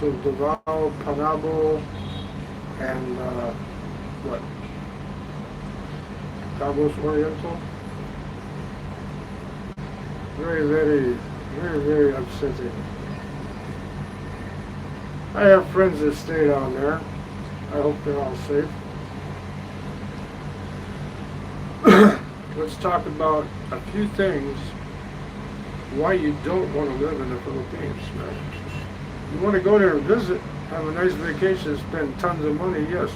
of Davao, Panabo, and what? Cabos Oriental. Very upsetting. I have friends that stay down there. I hope they're all safe. Let's talk about a few things why you don't want to live in the Philippines, man. You want to go there and visit, have a nice vacation, spend tons of money, yes.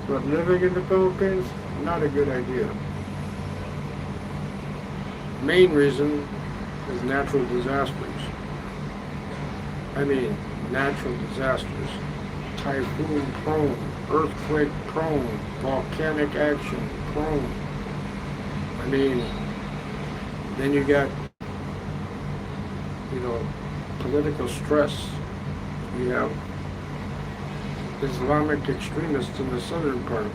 But living in the Philippines, not a good idea. Main reason is natural disasters. I mean, natural disasters. Typhoon prone, earthquake prone, volcanic action prone. I mean, then you got, political stress. You have Islamic extremists in the southern part.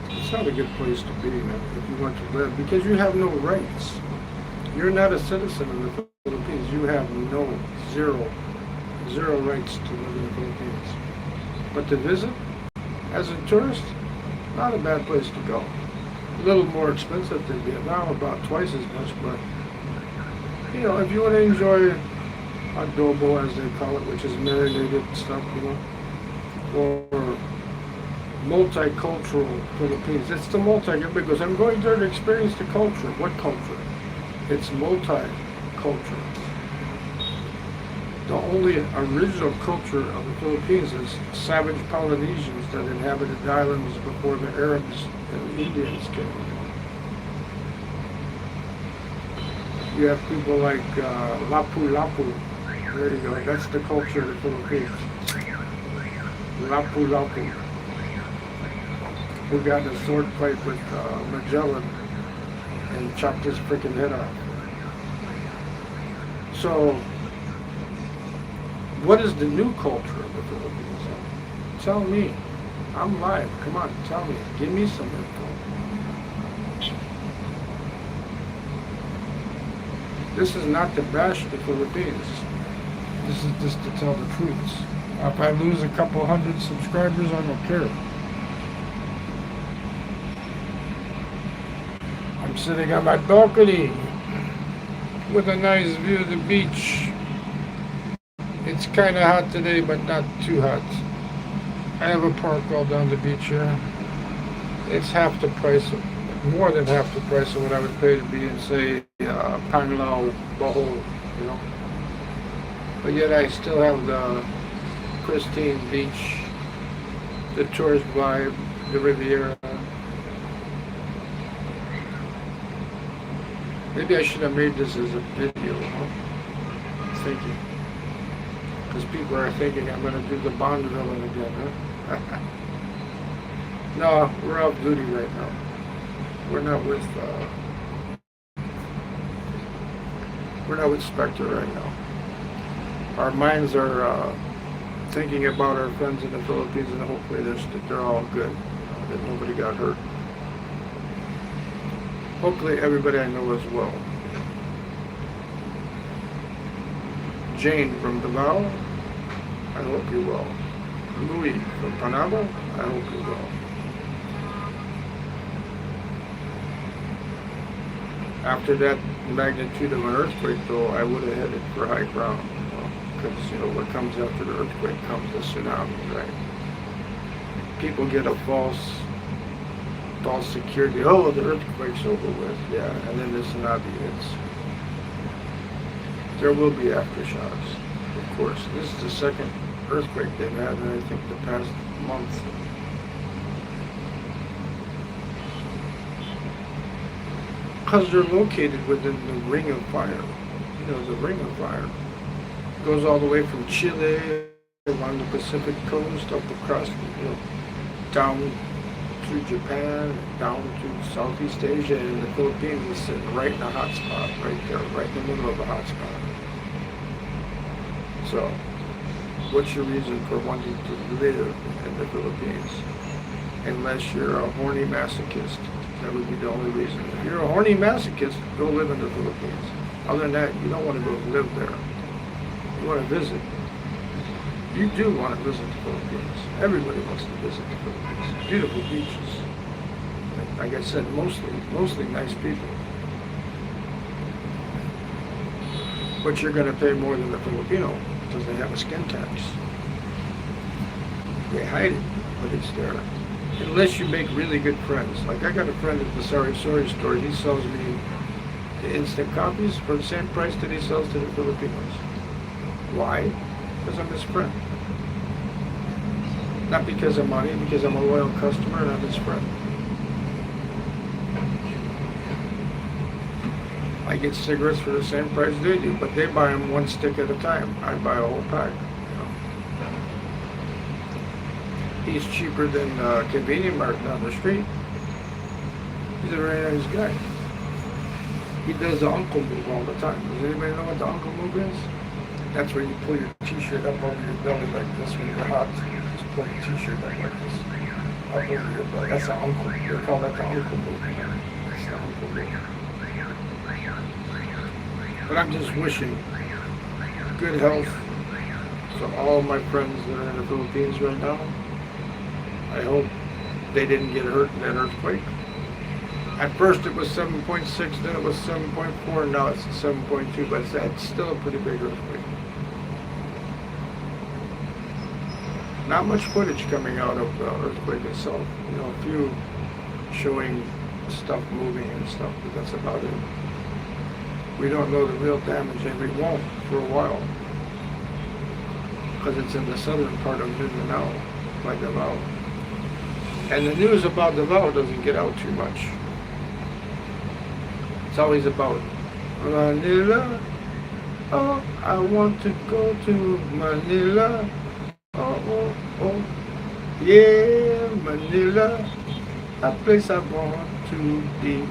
It's not a good place to be, man, if you want to live, because you have no rights. You're not a citizen of the Philippines. You have zero rights to live in the Philippines. But to visit, as a tourist, not a bad place to go. A little more expensive than Vietnam, about twice as much, but, if you want to enjoy adobo, as they call it, which is marinated stuff, or multicultural Philippines. It's the everybody goes, I'm going there to experience the culture. What culture? It's multicultural. The only original culture of the Philippines is savage Polynesians that inhabited the islands before the Arabs and Indians came. You have people like Lapu-Lapu. There you go. That's the culture of the Philippines. Lapu-Lapu. Who got in a sword fight with Magellan and chopped his freaking head off. So, what is the new culture of the Philippines? Tell me. I'm live. Come on, tell me. Give me some info. This is not to bash the Philippines. This is just to tell the truths. If I lose a couple hundred subscribers, I don't care. I'm sitting on my balcony with a nice view of the beach. It's kind of hot today, but not too hot. I have a park all down the beach here. It's half the price, more than half the price of what I would pay to be in, say, Panglao, Bohol, But yet I still have the pristine beach, the tourist vibe, the Riviera. Maybe I should have made this as a video, thinking. Because people are thinking I'm going to do the Bond villain again, huh? No, we're off duty right now. We're not with Spectre right now. Our minds are thinking about our friends in the Philippines, and hopefully they're all good, that nobody got hurt. Hopefully everybody I know as well. Jane from Davao, I hope you're well. Louis from Panabo, I hope you're well. After that magnitude of an earthquake, though, I would have headed for high ground. Because, what comes after the earthquake comes the tsunami, right? People get a false security. Oh, the earthquake's over with, yeah, and then the tsunami hits. There will be aftershocks, of course. This is the second earthquake they've had in, I think, the past month. Because they're located within the ring of fire. The ring of fire goes all the way from Chile along the Pacific coast up across, down through Japan, down to Southeast Asia, and the Philippines is sitting right in a hot spot, right there, right in the middle of a hot spot. So, what's your reason for wanting to live in the Philippines? Unless you're a horny masochist. That would be the only reason. If you're a horny masochist, go live in the Philippines. Other than that, you don't want to go live there. You want to visit. You do want to visit the Philippines. Everybody wants to visit the Philippines. Beautiful beaches. Like I said, mostly nice people. But you're going to pay more than the Filipino because they have a skin tax. They hide it, but it's there. Unless you make really good friends. Like I got a friend at the Sorry store. He sells me the instant copies for the same price that he sells to the Filipinos. Why? Because I'm his friend. Not because of money, because I'm a loyal customer and I'm his friend. I get cigarettes for the same price they do, but they buy them one stick at a time. I buy a whole pack. He's cheaper than convenient market down the street. He's a very nice guy. He does the uncle move all the time. Does anybody know what the uncle move is? That's where you pull your t-shirt up over your belly like this when you're hot. Just pull your t-shirt up like this. Up over your belly. That's the uncle. They call that the uncle move. That's the uncle move. But I'm just wishing good health to all my friends that are in the Philippines right now. I hope they didn't get hurt in that earthquake. At first it was 7.6, then it was 7.4, now it's 7.2, but it's still a pretty big earthquake. Not much footage coming out of the earthquake itself. You know, a few showing stuff moving and stuff, but that's about it. We don't know the real damage, and we won't for a while, because it's in the southern part of Mindinao, by Davao. And the news about Davao doesn't get out too much. It's always about Manila. Oh, I want to go to Manila. Oh, oh, yeah, Manila, a place I want to be.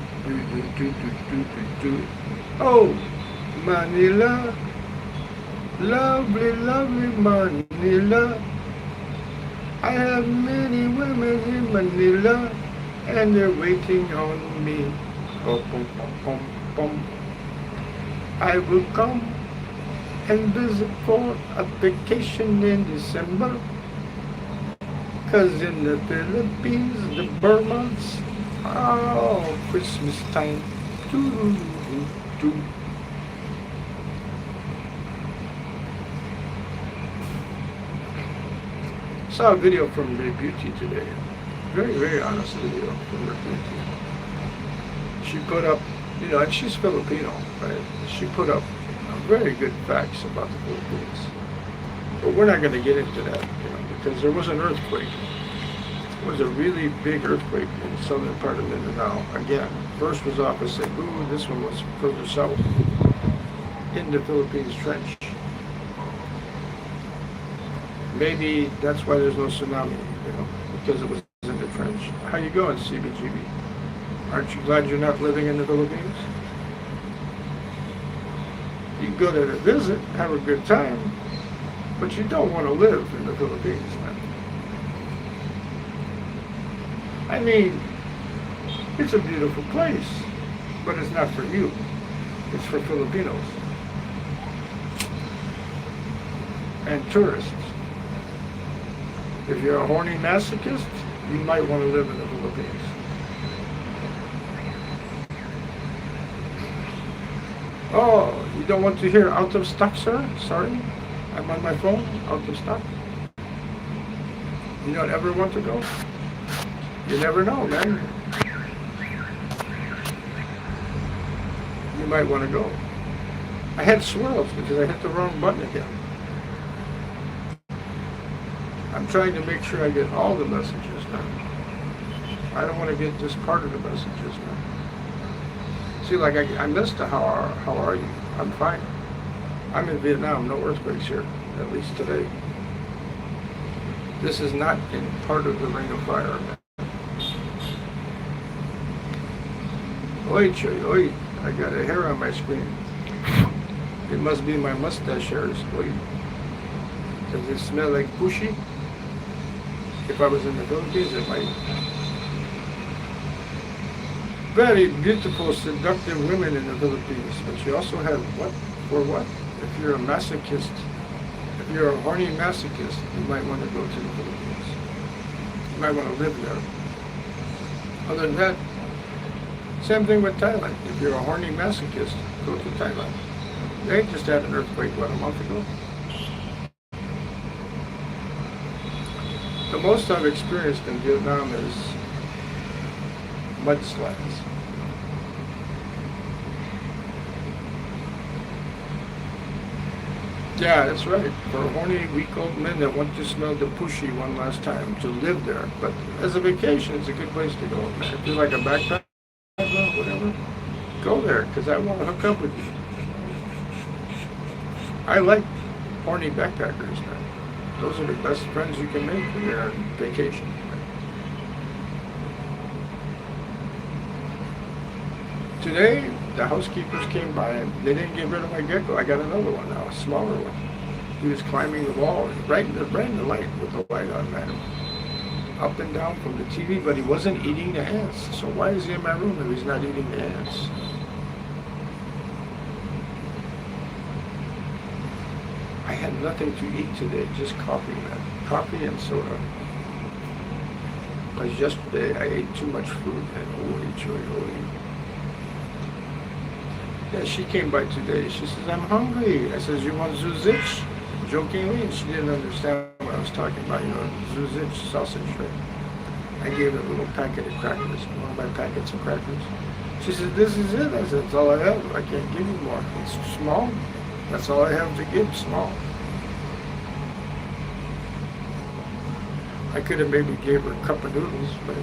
Oh, Manila, lovely, lovely Manila. I have many women in Manila, and they're waiting on me. Oh, pom, pom, pom, pom. I will come and visit for a vacation in December. 'Cause in the Philippines, the Burmans, oh, Christmas time. Doo-doo-doo-doo. Saw a video from Ray Beauty today. Very, very honest video from Ray Beauty. She put up, you know, and she's Filipino, right? She put up very good facts about the Philippines. But we're not going to get into that, you know, because there was an earthquake. It was a really big earthquake in the southern part of Mindinao. Again, first was off of Cebu, this one was further south in the Philippines Trench. Maybe that's why there's no tsunami, you know, because it was in the trench. How you going, CBGB? Aren't you glad you're not living in the Philippines? You go there to visit, have a good time, but you don't want to live in the Philippines, man. I mean, it's a beautiful place, but it's not for you. It's for Filipinos and tourists. If you're a horny masochist, you might want to live in the Philippines. Oh, you don't want to hear out of stock, sir? Sorry, I'm on my phone, out of stock. You don't ever want to go? You never know, man. You might want to go. I had swirls because I hit the wrong button again. I'm trying to make sure I get all the messages now. I don't want to get just part of the messages now. See, like I missed the how are you? I'm fine. I'm in Vietnam, no earthquakes here, at least today. This is not in part of the Ring of Fire. Oi, Choy, oi, I got a hair on my screen. It must be my mustache hairs, oi. Does it smell like pushy? If I was in the Philippines, it might. Very beautiful, seductive women in the Philippines, but you also have what? For what? If you're a masochist, you're a horny masochist, you might want to go to the Philippines. You might want to live there. Other than that, same thing with Thailand. If you're a horny masochist, go to Thailand. They just had an earthquake, a month ago? The most I've experienced in Vietnam is mudslides. Yeah, that's right. For horny, weak old men that want to smell the pushy one last time, to live there. But as a vacation, it's a good place to go. If you're like a backpacker, whatever, go there, because I want to hook up with you. I like horny backpackers, man. Those are the best friends you can make when you're on vacation. Today, the housekeepers came by and they didn't get rid of my gecko. I got another one now, a smaller one. He was climbing the wall, right in the light, with the light on, man. Up and down from the TV, but he wasn't eating the ants. So why is he in my room if he's not eating the ants? I had nothing to eat today, just coffee, man. Coffee and soda. Because yesterday I ate too much food, and holy. Yeah, she came by today. She says, I'm hungry. I says, you want zuzich? Jokingly, and she didn't understand what I was talking about, zuzich sausage, right? I gave her a little packet of crackers, one of my packets of crackers. She said, this is it. I said, that's all I have. I can't give you more. It's small. That's all I have to give, small. I could have maybe gave her a cup of noodles, but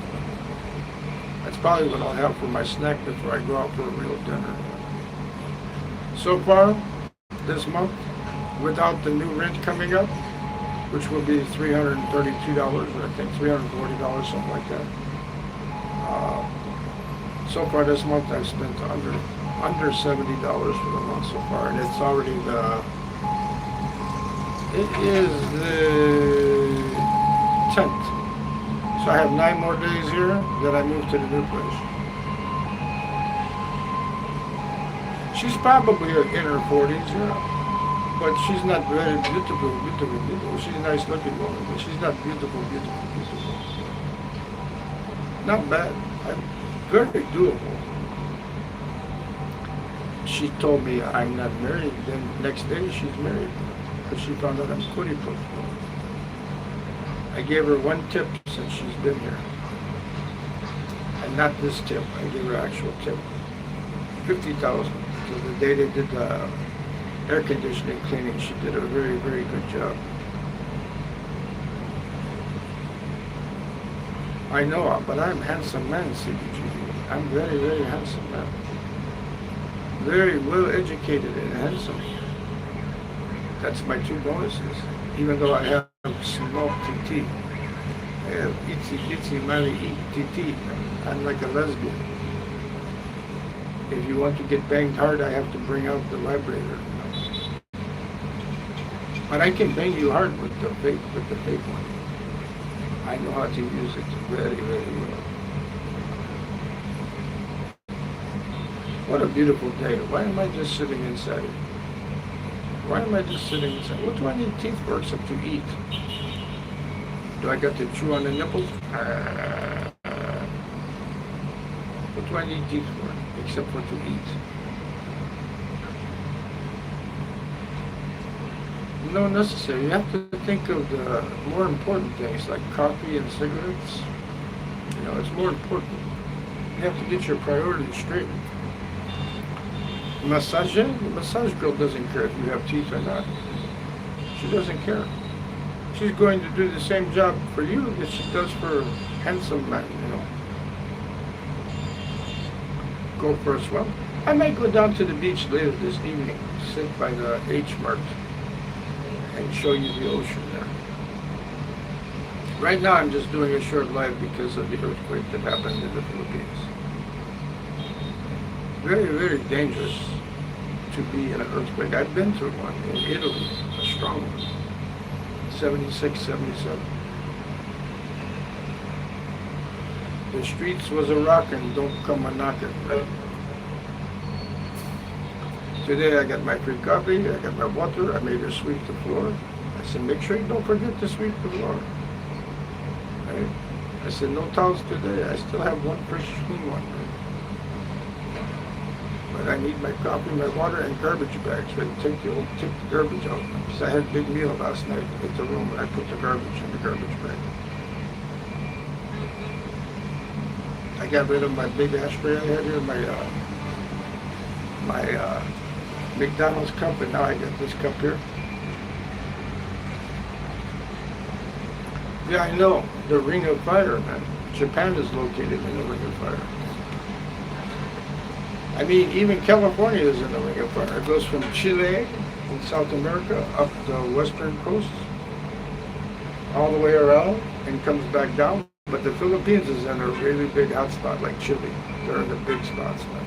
that's probably what I'll have for my snack before I go out for a real dinner. So far, this month, without the new rent coming up, which will be $332, I think $340, something like that. So far this month, I've spent under $70 for the month so far, and it's already it is the 10th. So I have 9 more days here, then I move to the new place. She's probably in her 40s, yeah. But she's not very beautiful. She's a nice looking woman, but she's not beautiful. Not bad. Very doable. She told me I'm not married, then next day she's married. Because she found out I'm Kuriput. I gave her one tip since she's been here. And not this tip, I gave her actual tip. 50,000. So the day they did the air conditioning cleaning, she did a very, very good job. I know, but I'm a handsome man, CBG. I'm very, very handsome man. Very well educated and handsome. That's my 2 bonuses. Even though I have small TT. I have itsy mary TT. I'm like a lesbian. If you want to get banged hard, I have to bring out the vibrator. But I can bang you hard with the fake one. I know how to use it very, very well. What a beautiful day. Why am I just sitting inside? Why am I just sitting inside? What do I need teeth for except to eat? Do I got to chew on the nipples? What do I need teeth for except for to eat? No necessary. You have to think of the more important things like coffee and cigarettes. It's more important. You have to get your priorities straight. Massage? The massage girl doesn't care if you have teeth or not. She doesn't care. She's going to do the same job for you that she does for handsome men, Go for a swim. I might go down to the beach later this evening, sit by the H-Mart, and show you the ocean there. Right now I'm just doing a short live because of the earthquake that happened in the Philippines. Very, very dangerous to be in an earthquake. I've been through one in Italy, a strong one, 76, 77. The streets was a rockin', don't come a knockin', right? Today I got my free coffee, I got my water, I made her sweep the floor. I said, make sure you don't forget to sweep the floor. Right? I said, no towels today. I still have one fresh clean one. Right? But I need my coffee, my water, and garbage bags. Right? Take the garbage out. Because I had a big meal last night at the room, and I put the garbage in the garbage bag. I got rid of my big ashtray I had here, my McDonald's cup, and now I got this cup here. Yeah, I know. The Ring of Fire, man. Japan is located in the Ring of Fire. I mean, even California is in the Ring of Fire. It goes from Chile in South America up the western coast, all the way around, and comes back down. But the Philippines is in a really big hotspot like Chile. They're in the big spots, man.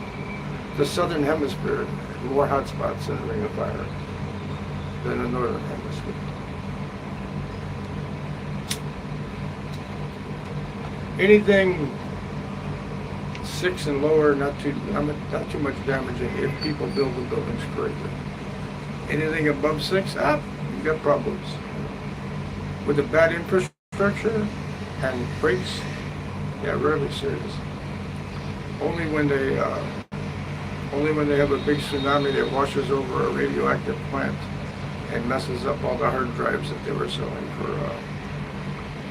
The southern hemisphere, more hotspots in the Ring of Fire than the northern hemisphere. Anything 6 and lower, not too much damaging if people build the buildings correctly. Anything above 6, you got problems. With a bad infrastructure and brakes, yeah, really serious. Only when they have a big tsunami that washes over a radioactive plant and messes up all the hard drives that they were selling for.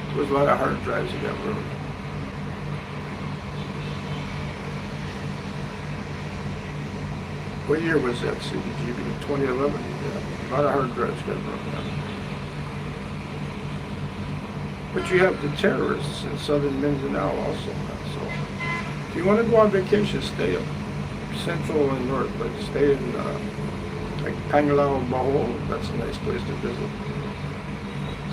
There was a lot of hard drives that got ruined. What year was that, CBGB? 2011? Yeah, a lot of hard drives got ruined. But you have the terrorists in southern Mindinao also. So if you want to go on vacation, stay up central and north. Like stay in like Pangalao, Bohol. That's a nice place to visit.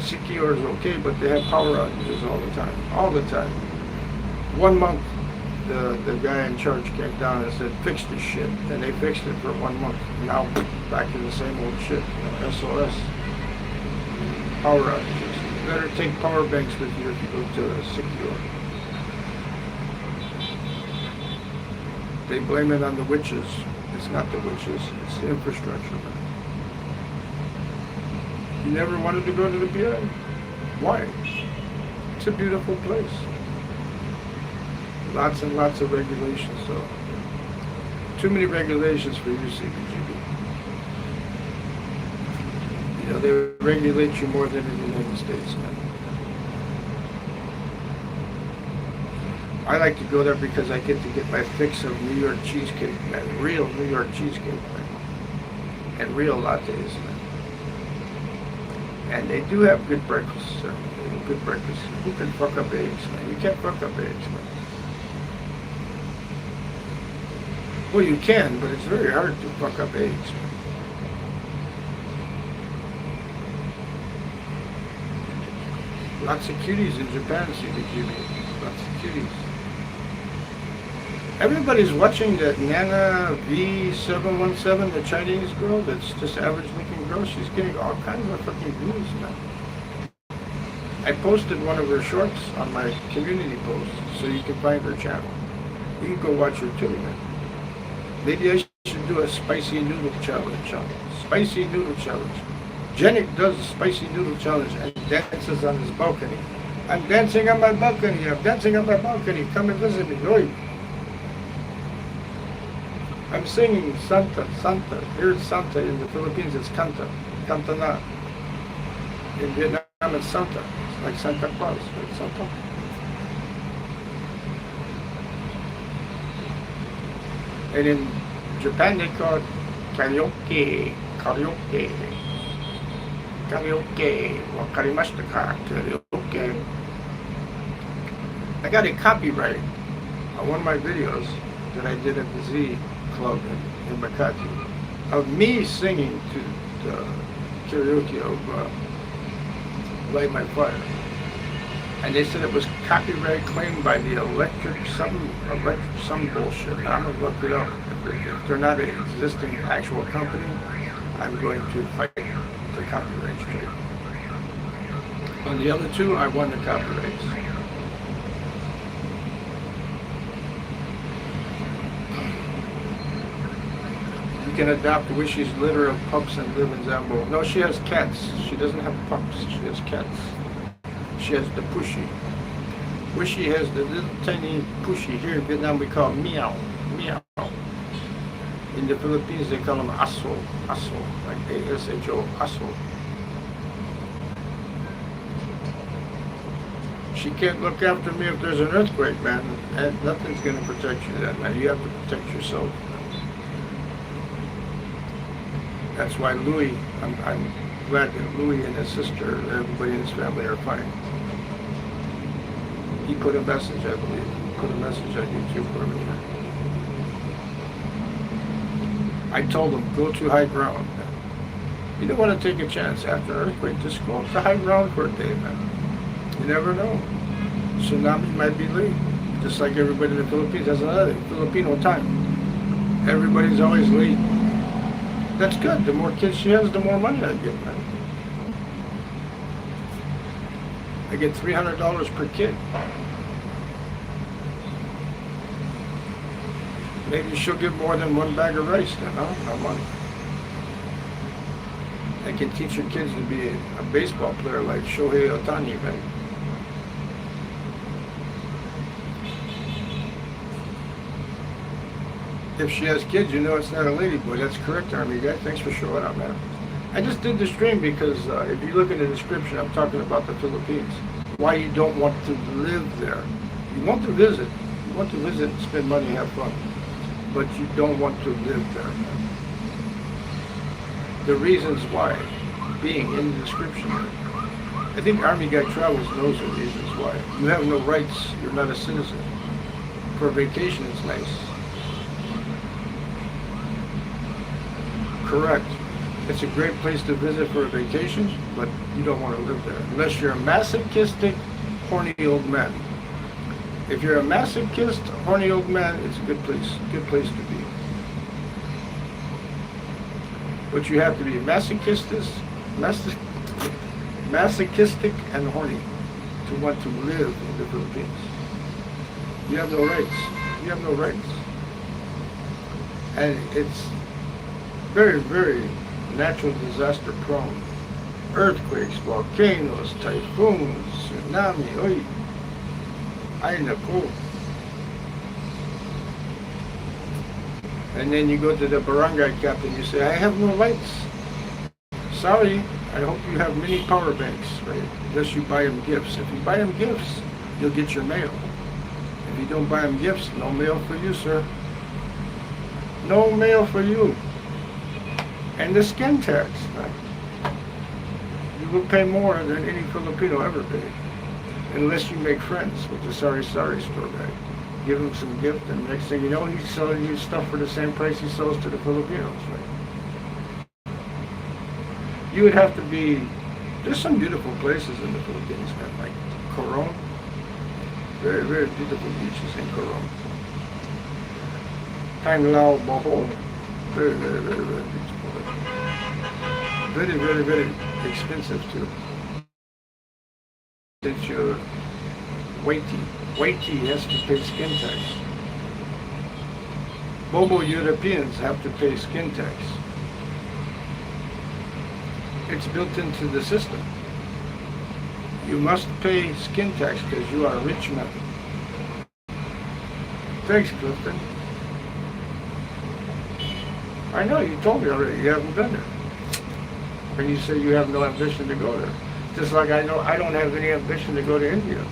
Siquijor is okay, but they have power outages all the time. All the time. 1 month, the guy in charge came down and said, fix this shit. And they fixed it for 1 month. Now back to the same old shit. SOS. Power outages. You better take power banks with you if you go to Siquijor. They blame it on the witches. It's not the witches, it's the infrastructure. You never wanted to go to the PI? Why? It's a beautiful place. Lots and lots of regulations, so too many regulations for you, CBGB. You know, they regulate you more than in the United States, man. I like to go there because I get to get my fix of New York cheesecake, man. Real New York cheesecake, man. And real lattes, man. And they do have good breakfasts, sir. They have good breakfasts. Who can fuck up eggs, man? You can't fuck up eggs, man. Well, you can, but it's very hard to fuck up eggs, man. Lots of cuties in Japan, CBGB. Lots of cuties. Everybody's watching that Nana V717, the Chinese girl that's just average looking girl. She's getting all kinds of fucking views, man. I posted one of her shorts on my community post, so you can find her channel. You can go watch her too, man. Maybe I should do a spicy noodle challenge. Spicy noodle challenge. Janik does a spicy noodle challenge and dances on his balcony. I'm dancing on my balcony. I'm dancing on my balcony. Come and visit me. Oi. I'm singing Santa, Santa. Here's Santa in the Philippines. It's Canta, Canta na. In Vietnam, it's Santa. It's like Santa Claus, right? Santa. And in Japan, they call it karaoke, karaoke. Karaoke, wakarimashita ka, karaoke. I got a copyright on one of my videos that I did at the Z Club in Makati of me singing to the karaoke of Light My Fire. And they said it was copyright claimed by the electric some bullshit. I'm gonna look it up. If they're not an existing actual company, I'm going to fight the copyright straight. On the other two, I won the copyrights. You can adopt Wishy's litter of pups and live in Zambo. No, she has cats. She doesn't have pups. She has cats. She has the pushy. Wishy has the little tiny pushy. Here in Vietnam we call meow. Meow. In the Philippines they call them aso. Aso. Like A-S-H-O. Aso. She can't look after me if there's an earthquake, man. And nothing's going to protect you then, man. You have to protect yourself. That's why Louis, I'm glad that Louis and his sister, everybody in his family are fine. He put a message, I believe. He put a message on YouTube for me. I told him, go to high ground. You don't want to take a chance after an earthquake. Just go to high ground for a day, man. You never know. Tsunami might be late. Just like everybody in the Philippines. That's another thing. Filipino time. Everybody's always late. That's good. The more kids she has, the more money I get, man. I get $300 per kid. Maybe she'll get more than one bag of rice then, huh? No money. I can teach your kids to be a baseball player like Shohei Ohtani, man. If she has kids, you know it's not a lady boy. That's correct, Army guy. Thanks for showing up, man. I just did the stream because if you look in the description, I'm talking about the Philippines. Why you don't want to live there. You want to visit. You want to visit and spend money and have fun. But you don't want to live there, man. The reasons why being in the description. I think Army Guy Travels knows the reasons why. You have no rights. You're not a citizen. For vacation, it's nice. Correct. It's a great place to visit for a vacation, but you don't want to live there. Unless you're a masochistic, horny old man. If you're a masochist, horny old man, it's a good place to be. But you have to be masochistic and horny to want to live in the Philippines. You have no rights. You have no rights. And it's very, very natural disaster prone. Earthquakes, volcanoes, typhoons, tsunami, oy. Ay nako. And then you go to the barangay captain, you say, I have no lights. Sorry, I hope you have many power banks, right? Unless you buy them gifts. If you buy them gifts, you'll get your mail. If you don't buy them gifts, no mail for you, sir. No mail for you. And the skin tax, right? You will pay more than any Filipino ever paid. Unless you make friends with the sorry store guy. Give him some gift, and next thing you know, he's selling you stuff for the same price he sells to the Filipinos, right? You would have to be, there's some beautiful places in the Philippines, man, like Coron. Very, very beautiful beaches in Coron. Panglao, Bohol. Very, very, very, very beautiful. Very, very, very expensive too. Since you're weighty has to pay skin tax. Bobo Europeans have to pay skin tax. It's built into the system. You must pay skin tax because you are a rich man. Thanks, Clifton. I know, you told me already, you haven't been there. And you say you have no ambition to go there. Just like I know I don't have any ambition to go to India.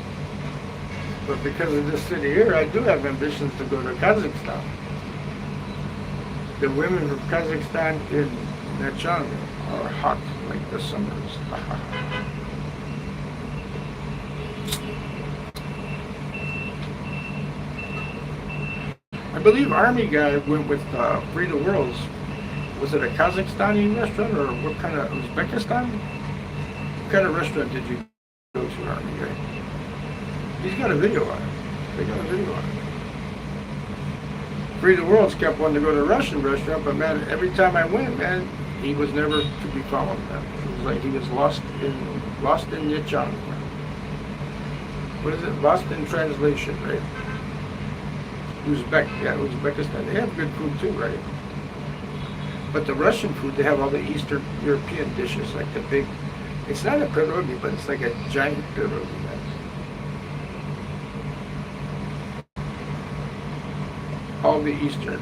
But because of this city here, I do have ambitions to go to Kazakhstan. The women from Kazakhstan in Nachan are hot like the summers. I believe Army guy went with Free the World's. Was it a Kazakhstani restaurant or what kind of, Uzbekistan? What kind of restaurant did you go to, Army guy? He's got a video on it. They got a video on it. Free the World's kept wanting to go to a Russian restaurant, but man, every time I went, man, he was never to be found, man. It was like he was lost in Yichan. What is it? Lost in translation, right? Uzbek, yeah, Uzbekistan. They have good food too, right? But the Russian food, they have all the Eastern European dishes, like the big, it's not a pierogi, but it's like a giant pierogi. All the Eastern.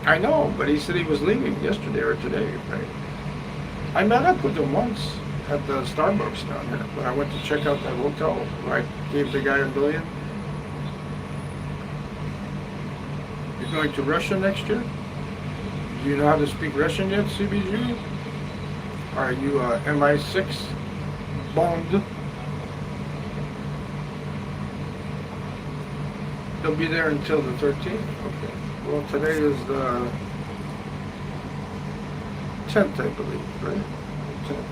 I know, but he said he was leaving yesterday or today, right? I met up with him once at the Starbucks down here when I went to check out that hotel where I gave the guy $1 million. You're going to Russia next year? Do you know how to speak Russian yet, CBG? Are you MI6 Bond? They'll be there until the 13th? Okay. Well, today is the 10th, I believe, right? 10th.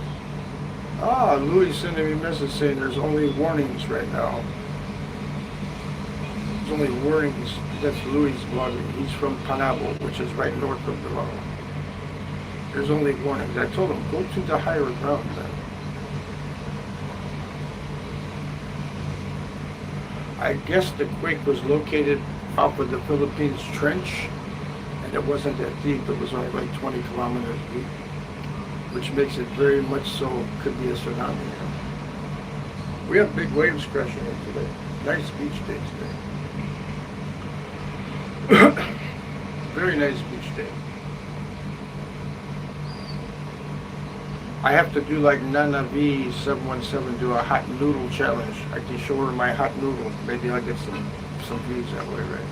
Ah, Louis sending me a message saying there's only warnings right now. There's only warnings. That's Louis blogging. He's from Panabo, which is right north of Bilbao. There's only warnings. I told him, go to the higher ground then. I guess the quake was located off of the Philippines Trench, and it wasn't that deep. It was only like 20 kilometers deep, which makes it very much so could be a tsunami. We have big waves crashing in today. Nice beach day today. Very nice beach day. I have to do like Nana V717, do a hot noodle challenge. I can show her my hot noodle. Maybe I'll get some views that way, right?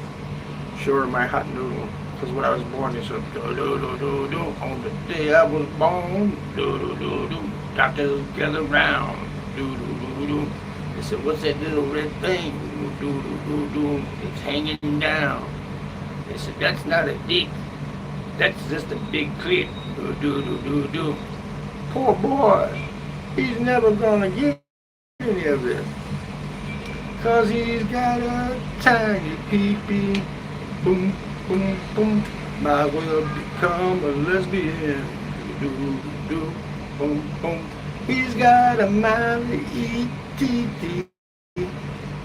Show her my hot noodle. Because when I was born, they said, do-do-do-do-do. On the day I was born, do-do-do-do. Doctors gather round, do-do-do-do. They said, what's that little red thing? Do-do-do-do. It's hanging down. They said, that's not a dick. That's just a big clit. Do-do-do-do-do. Poor boy, he's never gonna get any of it, 'cause he's got a tiny pee-pee, boom, boom, boom, might as well become a lesbian, do, boom, boom, he's got a mighty ETT,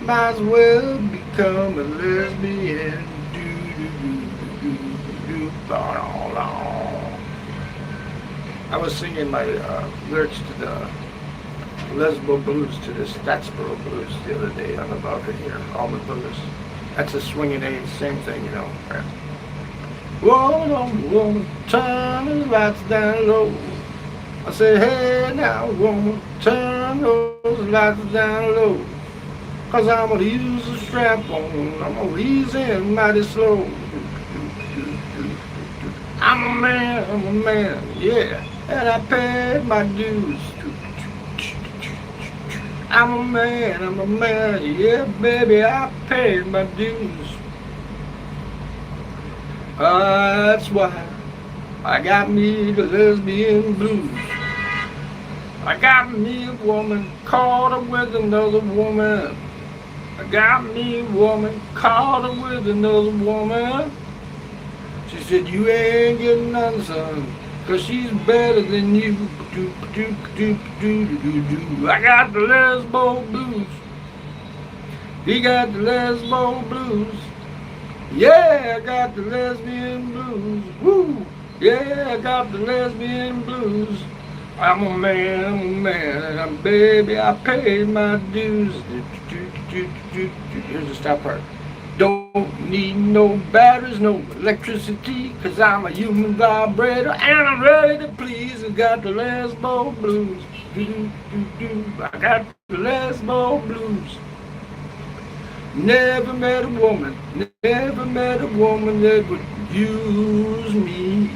might as well become a lesbian, do, la, la. I was singing my lyrics to the Lesbo Blues, to the Statsboro Blues the other day on the balcony here, all the blues. That's a swinging age, same thing, you know. Right? Woman, turn the lights down low. I said, hey now, woman, turn those lights down low. 'Cause I'm gonna use a strap on, I'm gonna ease in mighty slow. I'm a man, yeah. And I paid my dues. I'm a man, yeah, baby, I paid my dues. That's why I got me the lesbian blues. I got me a woman caught up with another woman. I got me a woman caught up with another woman. She said, you ain't getting none, son, 'cause she's better than you. I got the Lesbo blues. He got the Lesbo blues. Yeah, I got the lesbian blues. Woo! Yeah, I got the lesbian blues. I'm a man, and I'm baby, I paid my dues. Here's the stop part. Don't need no batteries, no electricity, 'cause I'm a human vibrator and I'm ready to please. I got the Lesbo blues. I got the Lesbo blues. Never met a woman that would use me.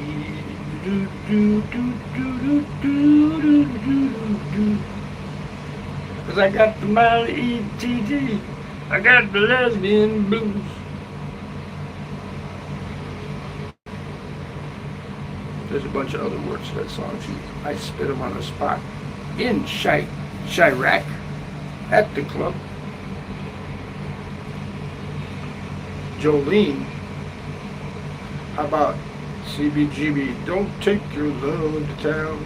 'Cause I got the mighty ETT. I got the lesbian blues. There's a bunch of other words to that song too. I spit them on the spot. In Chirac, at the club. Jolene, how about CBGB, don't take your love to town.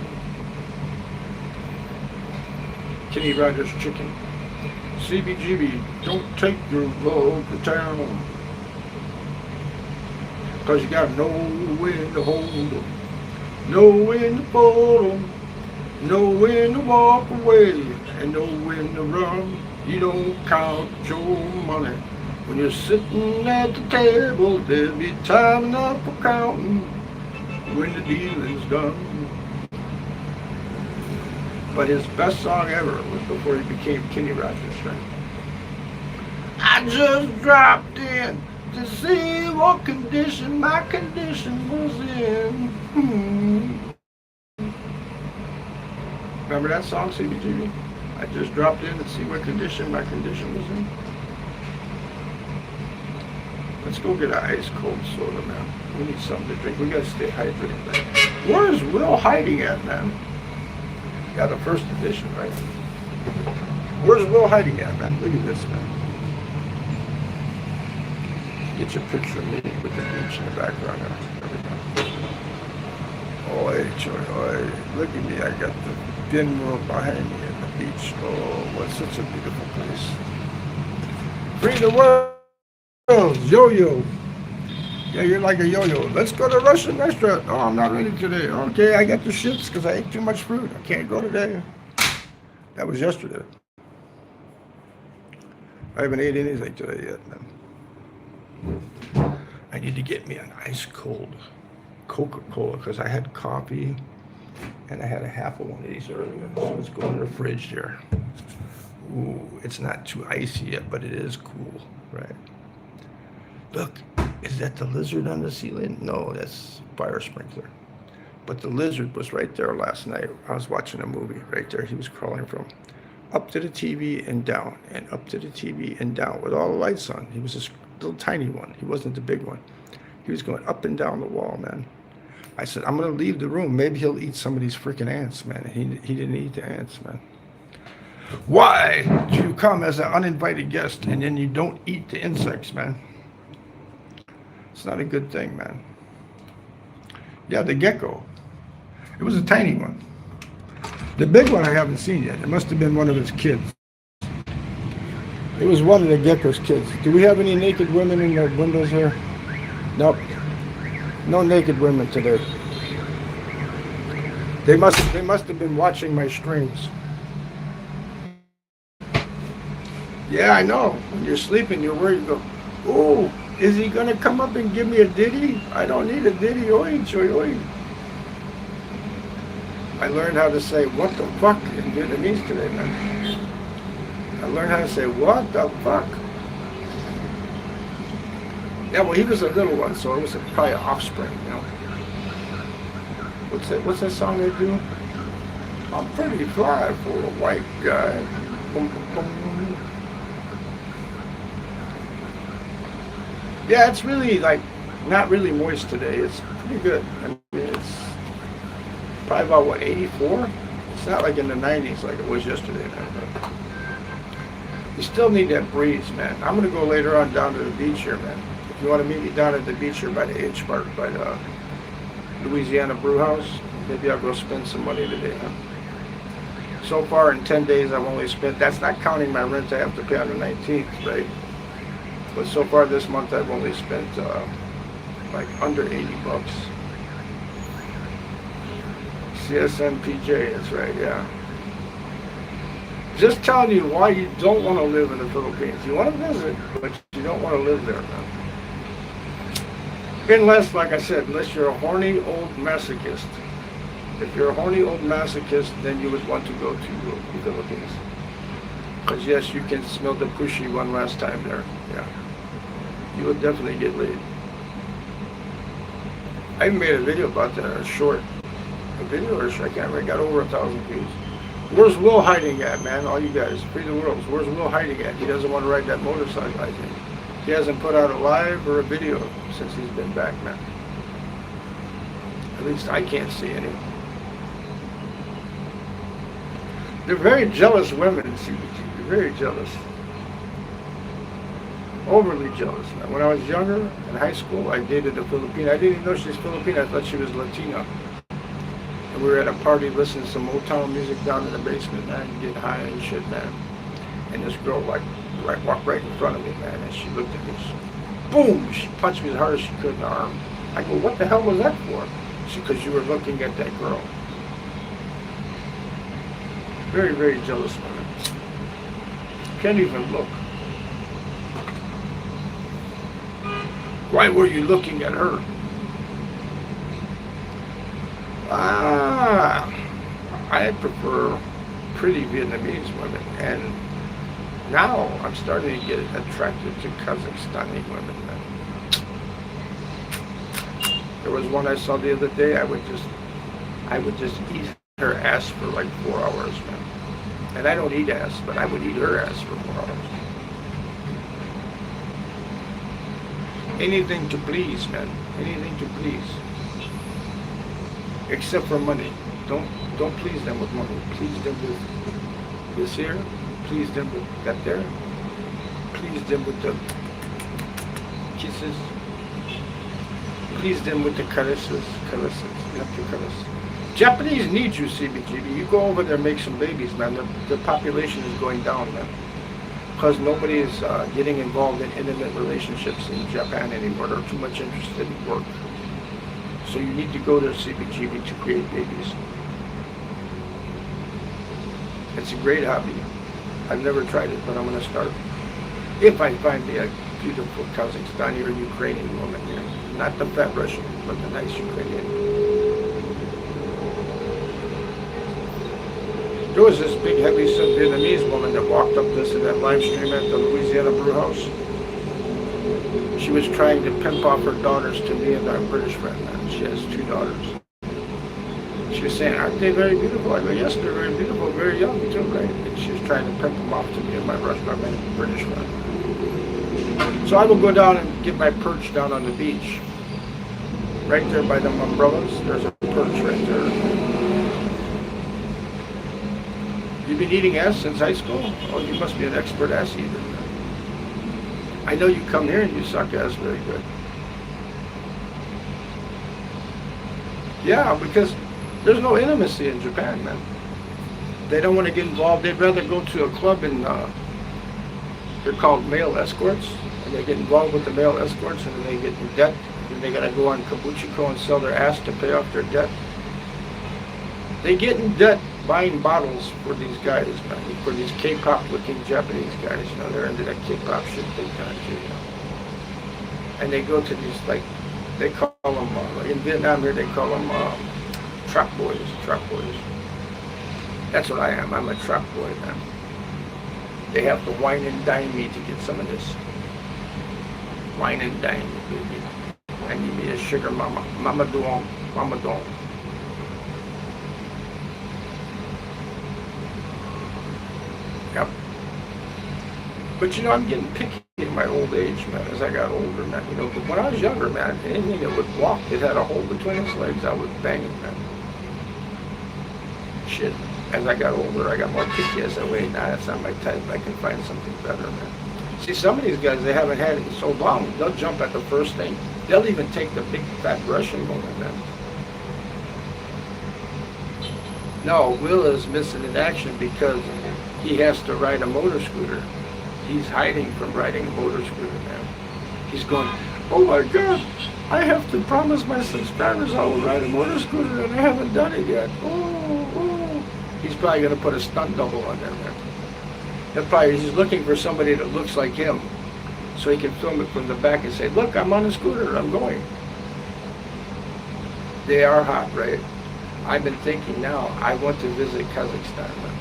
Kenny Rogers Chicken. CBGB, don't take your love to town. Because you got to know when to hold 'em, know when to fold 'em, know when to walk away, and know when to run. You don't count your money. When you're sitting at the table, there'll be time enough for counting when the dealing's done. But his best song ever was before he became Kenny Rogers, right? I just dropped in to see what condition my condition was in. Remember that song, CBGB? I just dropped in to see what condition my condition was in. Let's go get an ice cold soda, man. We need something to drink. We gotta stay hydrated, man. Where's Will hiding at, man? Yeah, the first edition, right? Where's Will hiding at, man? Look at this, man. Get your picture of me with the beach in the background. There we go. Oi, Joy, oi. Look at me. I got the bin world behind me and the beach. Oh, what such a beautiful place. Free the world. Yo-yo. Yeah, you're like a yo-yo. Let's go to a Russian restaurant. Oh, I'm not ready today. Okay, I got the shits because I ate too much fruit. I can't go today. That was yesterday. I haven't ate anything today yet, man. I need to get me an ice cold Coca-Cola because I had coffee and I had a half of one of these earlier. So let's go in the fridge there. Ooh, it's not too icy yet, but it is cool, right? Look, is that the lizard on the ceiling? No, that's fire sprinkler. But the lizard was right there last night. I was watching a movie right there. He was crawling from up to the TV and down, and up to the TV and down with all the lights on. He was a little tiny one. He wasn't the big one. He was going up and down the wall, man. I said, I'm going to leave the room. Maybe he'll eat some of these freaking ants, man. He didn't eat the ants, man. Why do you come as an uninvited guest and then you don't eat the insects, man? It's not a good thing, man. Yeah, the gecko. It was a tiny one. The big one I haven't seen yet. It must have been one of his kids. It was one of the gecko's kids. Do we have any naked women in the windows here? Nope. No naked women today. They must have been watching my streams. Yeah, I know. When you're sleeping, you're worried. You go, oh, is he gonna come up and give me a ditty? I don't need a ditty. Oi, choy, oi. I learned how to say what the fuck in Vietnamese today, man. I learned how to say what the fuck. Yeah, well, he was a little one, so it was probably an offspring, you know. What's that song they do? I'm pretty fly for a white guy. Boom, boom, boom. Yeah, it's really like not really moist today. It's pretty good. I mean, it's probably about what, 84? It's not like in the 90s like it was yesterday, man. But you still need that breeze, man. I'm gonna go later on down to the beach here, man. If you want to meet me down at the beach here by the H Park, by the Louisiana Brew House, maybe I'll go spend some money today, man. So far in 10 days I've only spent, that's not counting my rent I have to pay on the 19th, right? But so far this month I've only spent like under 80 bucks. CSNPJ, that's right, yeah. Just telling you why you don't want to live in the Philippines. You want to visit, but you don't want to live there, man. Unless, like I said, unless you're a horny old masochist. If you're a horny old masochist, then you would want to go to the Philippines. Because yes, you can smell the pushy one last time there, yeah. You would definitely get laid. I even made a video about that, a video or I can't remember, I got over 1,000 views. Where's Will hiding at, man? All you guys, free the world. Where's Will hiding at? He doesn't want to ride that motorcycle, I think. He hasn't put out a live or a video since he's been back, man. At least I can't see any. They're very jealous women in CBT. They're very jealous. Overly jealous, man. When I was younger, in high school, I dated a Filipino. I didn't even know she was Filipino. I thought she was Latina. And we were at a party listening to some Motown music down in the basement, man, getting high and shit, man. And this girl, like walked right in front of me, man, and she looked at me. Boom! She punched me as hard as she could in the arm. I go, what the hell was that for? She, because you were looking at that girl. Very, very jealous women. Can't even look. Why were you looking at her? I prefer pretty Vietnamese women, and now I'm starting to get attracted to Kazakhstani women. There was one I saw the other day. I would just eat her ass for like 4 hours, man. And I don't eat ass, but I would eat her ass for 4 hours. Anything to please, man. Anything to please. Except for money. Don't please them with money. Please them with this here. Please them with that there. Please them with the kisses. Please them with the caresses. You have to caress. Japanese need you, CBGB. You go over there and make some babies, man. The population is going down, man. Because nobody is getting involved in intimate relationships in Japan anymore. They're too much interested in work. So you need to go there, CBGB, to create babies. It's a great hobby. I've never tried it, but I'm going to start. If I find me a beautiful Kazakhstani or Ukrainian woman, you know, not the fat Russian, but the nice Ukrainian. There was this big, heavy-set Vietnamese woman that walked up this in that live stream at the Louisiana brew house. She was trying to pimp off her daughters to me and our British friend, man. She has 2 daughters. She was saying, aren't they very beautiful? I go, yes, they're very beautiful, very young too, right? And she was trying to pimp them off to me and my British friend. So I will go down and get my perch down on the beach. Right there by them umbrellas, there's a perch right there. You've been eating ass since high school? Oh, you must be an expert ass eater. I know you come here and you suck ass very good. Yeah, because there's no intimacy in Japan, man. They don't want to get involved. They'd rather go to a club and they're called male escorts, and they get involved with the male escorts, and then they get in debt, and they gotta go on Kabuchiko and sell their ass to pay off their debt. They get in debt buying bottles for these guys, man, for these K-pop looking Japanese guys, you know, they're into that K-pop shit big time too, you know. And they go to these, like, they call them, in Vietnam here, they call them truck boys. That's what I am, I'm a truck boy, man. They have to wine and dine me to get some of this. Wine and dine me, baby. I need me a sugar mama. Mama Duong. Yep. But you know, I'm getting picky in my old age, man, as I got older, man. You know, but when I was younger, man, anything that would walk, it had a hole between its legs, I would bang it, man. Shit. As I got older, I got more picky. I said, wait, nah, that's not my type. I can find something better, man. See, some of these guys, they haven't had it in so long, they'll jump at the first thing. They'll even take the big fat Russian woman, man. No, Will is missing in action because he has to ride a motor scooter. He's hiding from riding a motor scooter, man. He's going, oh my God, I have to promise my subscribers I will ride a motor scooter and I haven't done it yet. Oh. He's probably going to put a stunt double on there, man. He's looking for somebody that looks like him so he can film it from the back and say, look, I'm on a scooter, I'm going. They are hot, right? I've been thinking now, I want to visit Kazakhstan, man.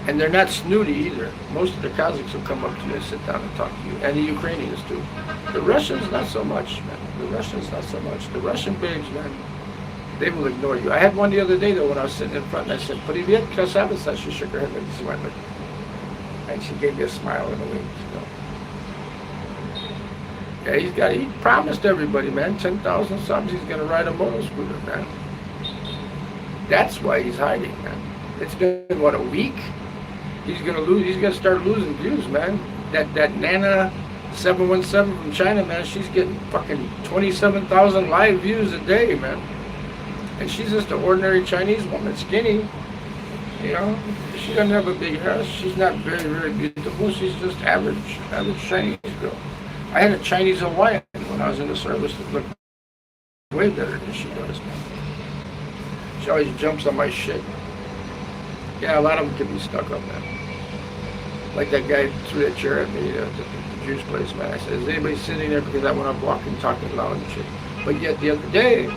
And they're not snooty either. Most of the Kazakhs will come up to you and sit down and talk to you. And the Ukrainians too. The Russians, not so much, man. The Russians, not so much. The Russian babes, man, they will ignore you. I had one the other day, though, when I was sitting in front, and I said, "Привет, красавица." She shook her head like this, went like, and she gave me a smile and a wink, you know. Yeah, he promised everybody, man, 10,000 subs, he's going to ride a motor scooter, man. That's why he's hiding, man. It's been, what, a week? He's going to start losing views, man. That Nana 717 from China, man, she's getting fucking 27,000 live views a day, man. And she's just an ordinary Chinese woman, skinny, you know. She doesn't have a big house. She's not very, very beautiful. She's just average Chinese girl. I had a Chinese Hawaiian when I was in the service that looked way better than she does, man. She always jumps on my shit. Yeah, a lot of them can be stuck up, man. Like that guy threw that chair at me at the juice place, man. I said, is anybody sitting there? Because I went up walking, talking loud and shit. But yet the other day,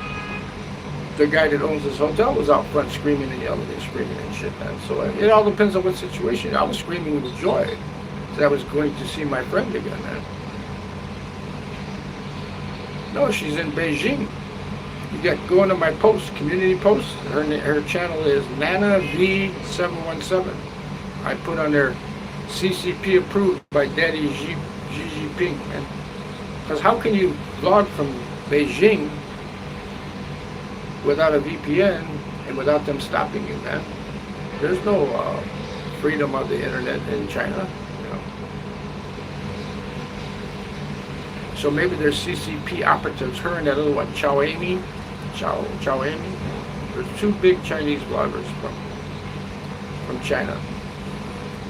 the guy that owns this hotel was out front screaming and yelling and screaming and shit, man. So it all depends on what situation. I was screaming with joy that I was going to see my friend again, man. No, she's in Beijing. You got going to my post, community post. Her channel is Nana V717. I put on there CCP approved by Daddy Xi Jinping, man. Because how can you vlog from Beijing without a VPN and without them stopping you, man? There's no freedom of the internet in China, you know. So maybe there's CCP operatives. Her and that little one, Chow Amy. There's two big Chinese bloggers from China.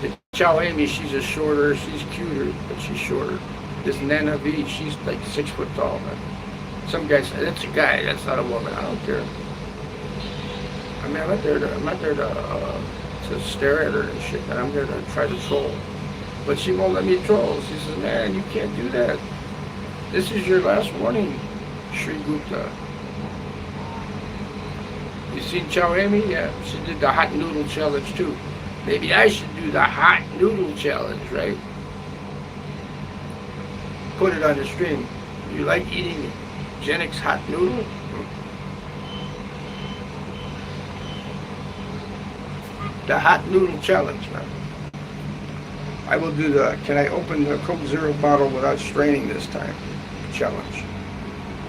The Chow Amy, she's just shorter. She's cuter, but she's shorter. This Nana V, she's like 6 foot tall, man. Some guy said, that's a guy, that's not a woman. I don't care. I mean, I'm not there to stare at her and shit, man. I'm there to try to troll. But she won't let me troll. She says, man, you can't do that. This is your last warning, Sri Gupta. You seen Chow Amy? Yeah, she did the hot noodle challenge too. Maybe I should do the hot noodle challenge, right? Put it on the stream. You like eating Genix hot noodle? The hot noodle challenge, man. I will do the, can I open the Coke Zero bottle without straining this time? Challenge.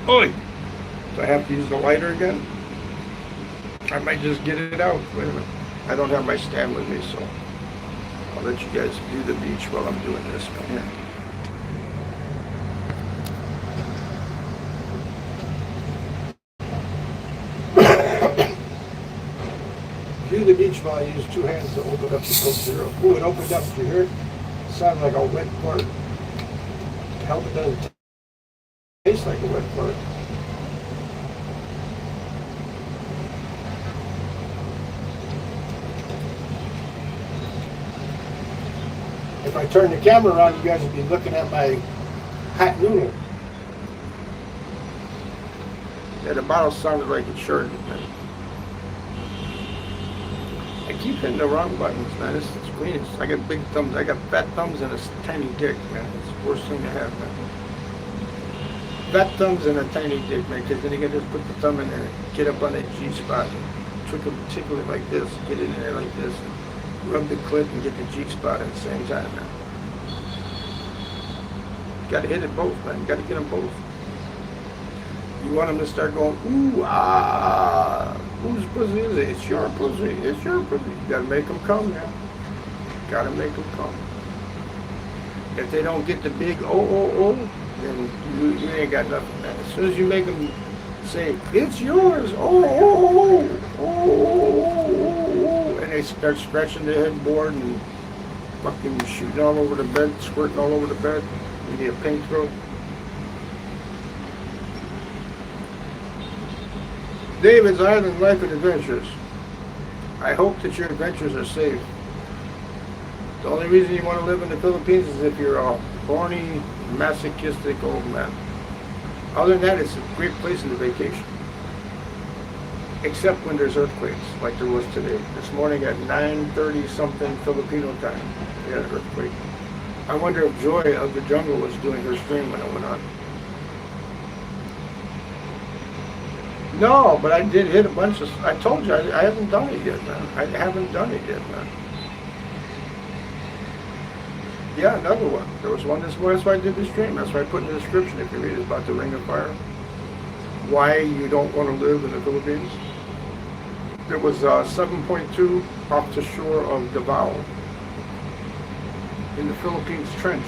Oi! Do I have to use the lighter again? I might just get it out. Wait a minute. I don't have my stand with me, so I'll let you guys view the beach while I'm doing this, man. Here. View the beach while I use 2 hands to open up the Coke Zero. Ooh, it opened up. Did you hear it? It sounded like a wet fart. I hope it doesn't taste like a wet fart. If I turn the camera around, you guys will be looking at my hot noodle. Yeah, the bottle sounded like it sure did, man. I keep hitting the wrong buttons, man. This screen is, I got big thumbs. I got fat thumbs and a tiny dick, man. It's the worst thing to have, man. Fat thumbs and a tiny dick, man, because then you can just put the thumb in there, get up on that G spot, and tickle it like this, get in there like this, and rub the clit and get the G spot at the same time, man. Gotta hit it both, man. Gotta get them both. You want them to start going, ooh, ah, whose pussy is it? It's your pussy. It's your pussy. You gotta make them come, man. Gotta make them come. If they don't get the big oh, then you ain't got nothing, man. As soon as you make them say, it's yours, and they start scratching the headboard and fucking shooting all over the bed, squirting all over the bed, you get a pink throat. David's Island Life and Adventures. I hope that your adventures are safe. The only reason you want to live in the Philippines is if you're a horny, masochistic old man. Other than that, it's a great place in the vacation. Except when there's earthquakes, like there was today. This morning at 9:30 something Filipino time, we had an earthquake. I wonder if Joy of the Jungle was doing her stream when it went on. No, but I did hit a bunch of, I told you, I haven't done it yet, man. I haven't done it yet, man. Yeah, another one. There was one this morning, that's why I did the stream. That's why I put in the description, if you read it, about the Ring of Fire. Why you don't want to live in the Philippines. There was 7.2 off the shore of Davao in the Philippines Trench.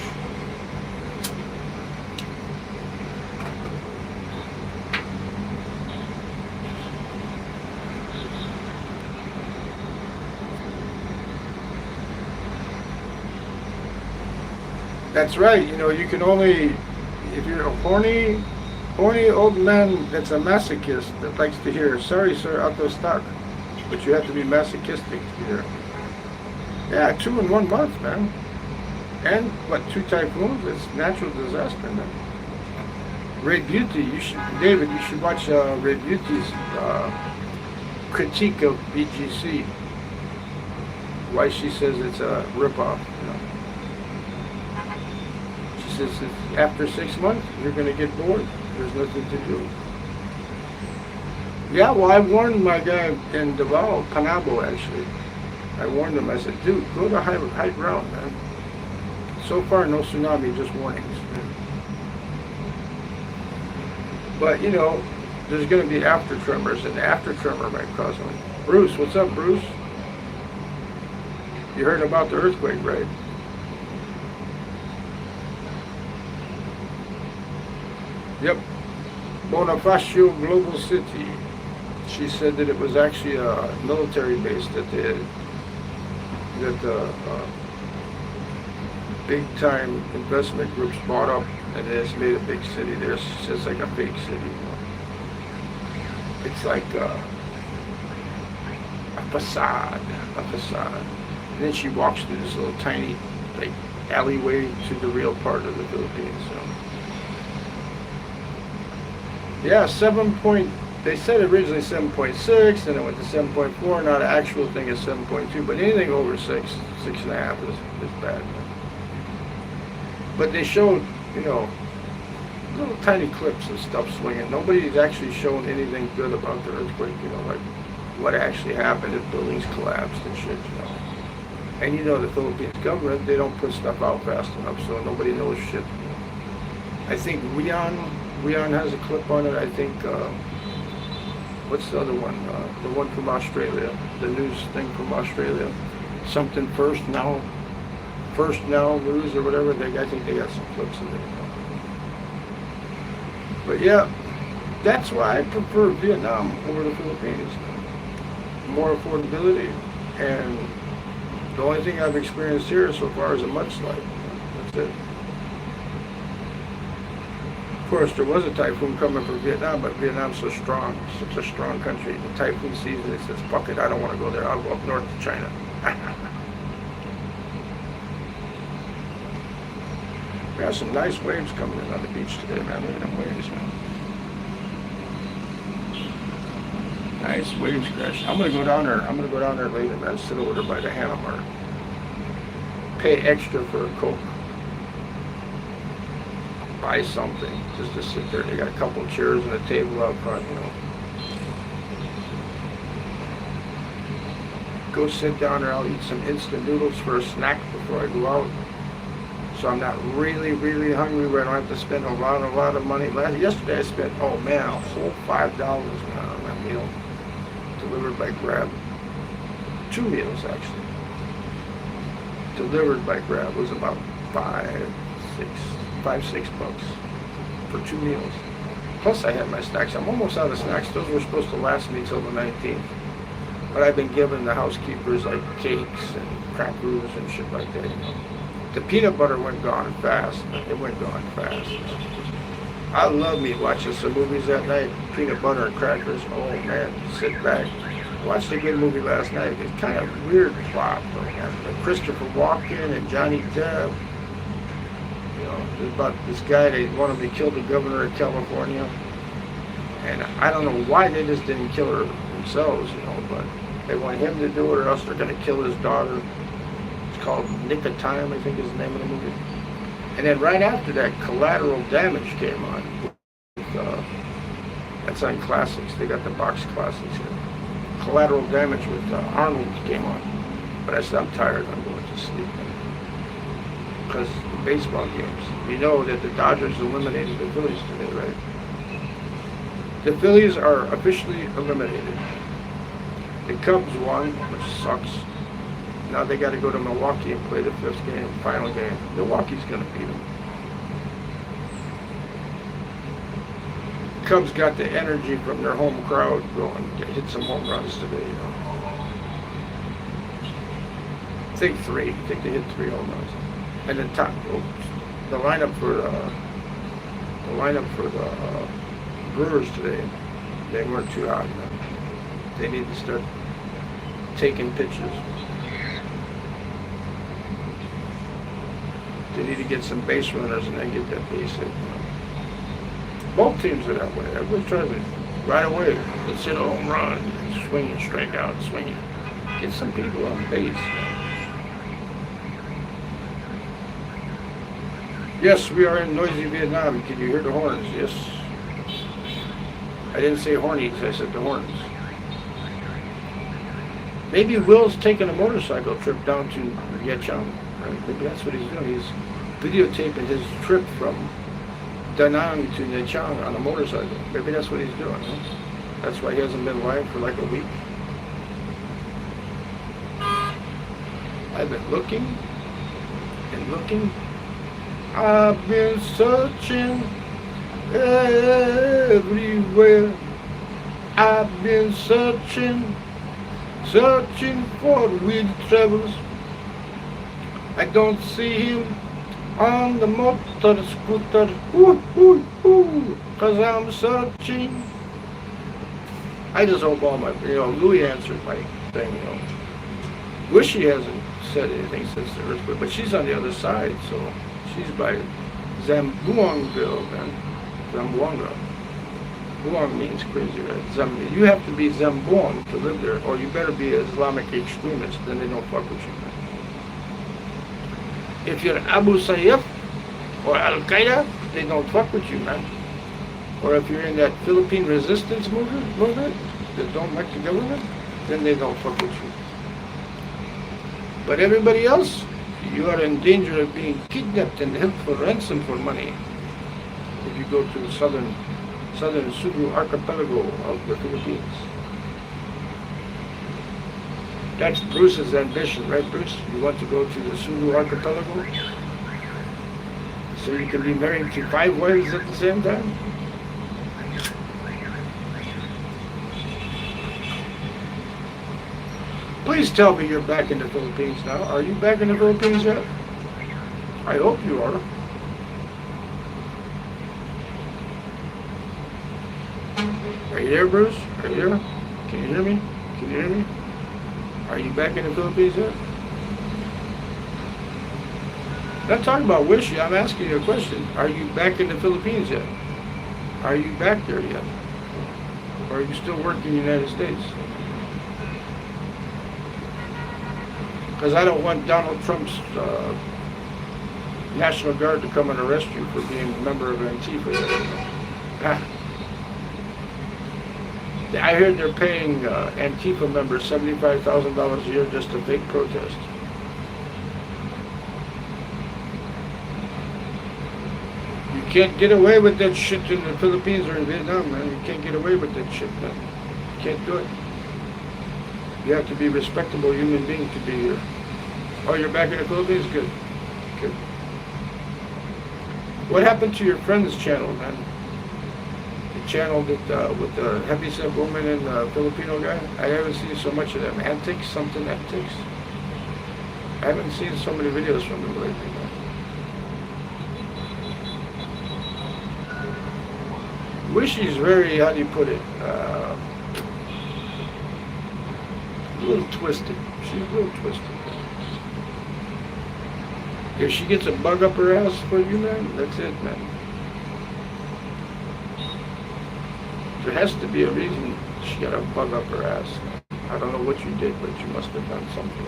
That's right, you know, you can only if you're a horny old man that's a masochist that likes to hear, sorry sir, out of stock, but you have to be masochistic to hear. Yeah, 2 in 1 month, man. And what, 2 typhoons? It's natural disaster, man. Ray Beauty, David, you should watch Ray Beauty's critique of BGC. Why she says it's a ripoff. You know. She says after 6 months you're going to get bored. There's nothing to do. Yeah, well, I warned my guy in Davao, Panabo, actually. I warned him. I said, dude, go to high ground, man. So far, no tsunami, just warnings. Man. But, you know, there's going to be after tremors, and the after tremor might cause one. Bruce, what's up, Bruce? You heard about the earthquake, right? Yep. Bonifacio Global City. She said that it was actually a military base that they had, that big-time investment groups bought up, and they just made a big city there. It's just like a fake city. You know? It's like a facade, And then she walks through this little tiny, like, alleyway to the real part of the Philippines. So. Yeah, they said originally 7.6, then it went to 7.4. Now the actual thing is 7.2. But anything over 6.5 is bad. But they showed, you know, little tiny clips of stuff swinging. Nobody's actually shown anything good about the earthquake. You know, like what actually happened if buildings collapsed and shit. You know. And you know the Philippines government, they don't put stuff out fast enough, so nobody knows shit. You know. I think Rian has a clip on it. I think, what's the other one? The one from Australia, the news thing from Australia. Something First Now news or whatever. I think they got some clips in there. But yeah, that's why I prefer Vietnam over the Philippines. More affordability, and the only thing I've experienced here so far is a mudslide. That's it. Of course, there was a typhoon coming from Vietnam, but Vietnam's so strong, such a strong country. The typhoon season, it says, fuck it, I don't want to go there. I'll go up north to China. We have some nice waves coming in on the beach today, man. Look at them waves, man. Nice waves crashing. I'm gonna go down there later, man. Sit over there by the Hannah Mart. Pay extra for a Coke. Buy something just to sit there. They got a couple of chairs and a table out front, you know. Go sit down there. I'll eat some instant noodles for a snack before I go out. So I'm not really, really hungry where I don't have to spend a lot of money. Yesterday I spent, oh man, a whole $5 on that meal. Delivered by Grab. 2 meals actually. Delivered by Grab was about $5-6 for 2 meals. Plus I had my snacks. I'm almost out of snacks. Those were supposed to last me till the 19th. But I've been giving the housekeepers like cakes and crackers and shit like that, you know. The peanut butter went gone fast. It went gone fast. I love me watching some movies at night. Peanut butter and crackers. Oh man, sit back. Watched a good movie last night. It's kind of weird plot. Christopher Walken and Johnny Depp. You know, it's about this guy. They wanted to kill the governor of California, and I don't know why they just didn't kill her themselves. You know, but they want him to do it, or else they're going to kill his daughter. It's called Nick of Time, I think is the name of the movie. And then right after that, Collateral Damage came on. That's on Classics. They got the box Classics here. Collateral Damage with Arnold came on. But I said, I'm tired. I'm going to sleep. Because the baseball games. You know that the Dodgers eliminated the Phillies today, right? The Phillies are officially eliminated. The Cubs won, which sucks. Now they got to go to Milwaukee and play the 5th game, final game. Milwaukee's going to beat them. Cubs got the energy from their home crowd going. They hit some home runs today, you know. I think 3. I think they hit 3 home runs. And the lineup for the lineup for the Brewers today, they weren't too hot enough. They need to start taking pitches. They need to get some base runners and then get that base hit. Both teams are that way. Everybody tries to right away. Let's hit a home run, swinging, strike out, swinging. Get some people on base. Yes, we are in noisy Vietnam. Can you hear the horns? Yes. I didn't say hornies, I said the horns. Maybe Will's taking a motorcycle trip down to Yechang. Right? Maybe that's what he's doing. He's videotaping his trip from Da Nang to Yechang on a motorcycle. Maybe that's what he's doing. Huh? That's why he hasn't been live for like a week. I've been looking and looking. I've been searching everywhere. I've been searching for the weed travels. I don't see him on the motor scooter. Ooh, ooh, ooh, 'cause I'm searching. I just hope all my, Louis answered my thing, Wish he hasn't said anything since the earthquake, but she's on the other side, so she's by Zamboangville, man. Zamboanga. Buang means crazy, right? You have to be Zamboang to live there, or you better be an Islamic extremist, then they don't fuck with you, man. If you're Abu Sayyaf or Al-Qaeda, they don't fuck with you, man. Or if you're in that Philippine resistance movement that don't like the government, then they don't fuck with you. But everybody else, you are in danger of being kidnapped and held for ransom for money if you go to the southern Sulu archipelago of the Philippines. That's Bruce's ambition, right, Bruce? You want to go to the Sulu archipelago so you can be married to 5 wives at the same time? Please tell me you're back in the Philippines now. Are you back in the Philippines yet? I hope you are. Are you there, Bruce? Are you there? Can you hear me? Can you hear me? Are you back in the Philippines yet? Not talking about Wishy, I'm asking you a question. Are you back in the Philippines yet? Are you back there yet? Or are you still working in the United States? Because I don't want Donald Trump's National Guard to come and arrest you for being a member of Antifa. I heard they're paying Antifa members $75,000 a year just to fake protest. You can't get away with that shit in the Philippines or in Vietnam, man. You can't get away with that shit, man. You can't do it. You have to be a respectable human being to be here. Oh, you're back in the Philippines? Good. Good. What happened to your friend's channel, man? The channel that with the heavyset woman and the Filipino guy? I haven't seen so much of them. Antics? Something antics? I haven't seen so many videos from them lately, man. Wishy's very, how do you put it? A little twisted. She's a little twisted. If she gets a bug up her ass for you, man, that's it, man. There has to be a reason she got a bug up her ass. I don't know what you did, but you must have done something.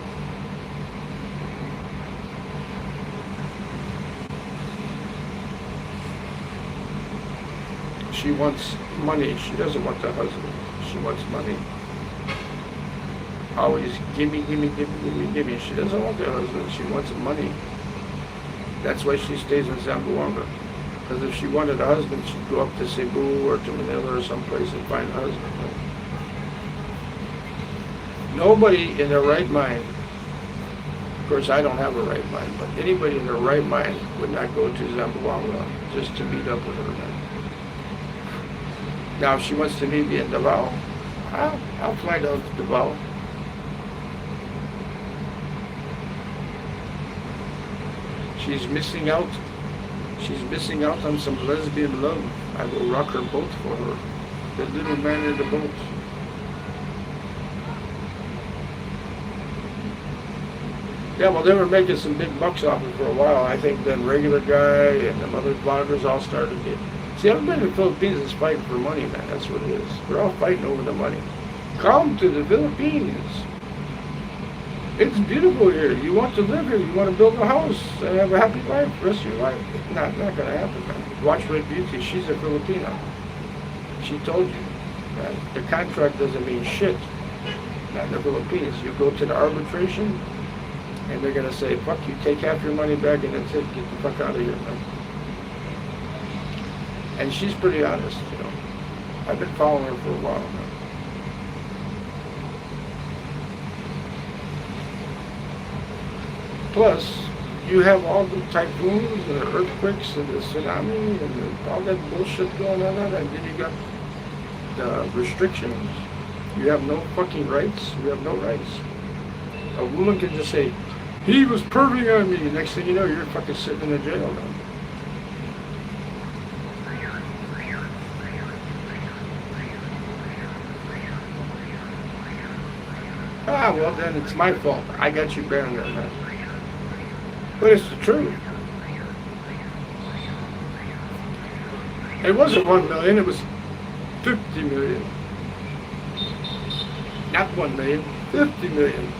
She wants money. She doesn't want the husband. She wants money. Always gimme, gimme, gimme, gimme, gimme. She doesn't want the husband. She wants money. That's why she stays in Zamboanga. Because if she wanted a husband, she'd go up to Cebu or to Manila or someplace and find a husband. Nobody in their right mind, of course I don't have a right mind, but anybody in their right mind would not go to Zamboanga just to meet up with her. Now if she wants to meet me in Davao, I'll fly down to Davao. She's missing out. She's missing out on some lesbian love. I will rock her boat for her. The little man in the boat. Yeah, well, they were making some big bucks off it for a while. I think then Regular Guy and the other bloggers all started it. See, everybody in the Philippines is fighting for money, man. That's what it is. They're all fighting over the money. Come to the Philippines. It's beautiful here. You want to live here. You want to build a house and have a happy life the rest of your life. It's not going to happen, man. Watch Red Beauty. She's a Filipino. She told you. Man, the contract doesn't mean shit. Not in the Philippines. You go to the arbitration, and they're going to say, fuck you, take half your money back, and that's it. Get the fuck out of here, man. And she's pretty honest, you know. I've been following her for a while now. Plus, you have all the typhoons and the earthquakes and the tsunami and all that bullshit going on, and then you got the restrictions. You have no fucking rights. You have no rights. A woman can just say, he was perving on me. Next thing you know, you're fucking sitting in a jail now. Ah, well then it's my fault. I got you banned there, man. But it's the truth. It wasn't 1 million, it was 50 million. Not 1 million, 50 million.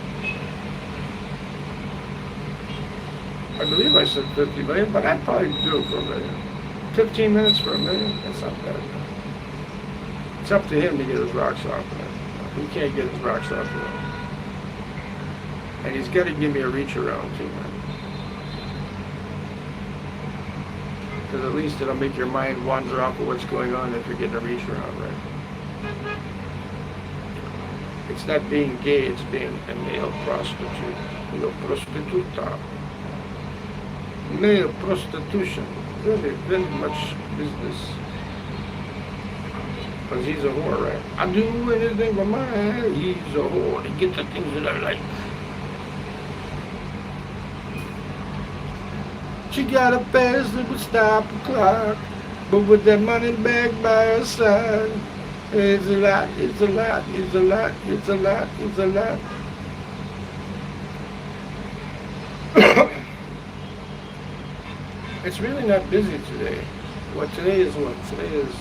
I believe I said 50 million, but I'd probably do it for a million. 15 minutes for a million, that's not bad. It's up to him to get his rocks off, man. He can't get his rocks off, man. And he's got to give me a reach around too, man. Because at least it'll make your mind wander off of what's going on if you're getting a reach around, right? It's not being gay, it's being a male prostitute. Male prostituta. Male prostitution. Really, very much business. Because he's a whore, right? I do anything for mine. He's a whore. He gets the things that I like. She got a fast that would stop the clock, but with that money bag by her side, it's a lot, it's a lot, it's a lot, it's a lot, it's a lot. It's really not busy today. What today is what? Today is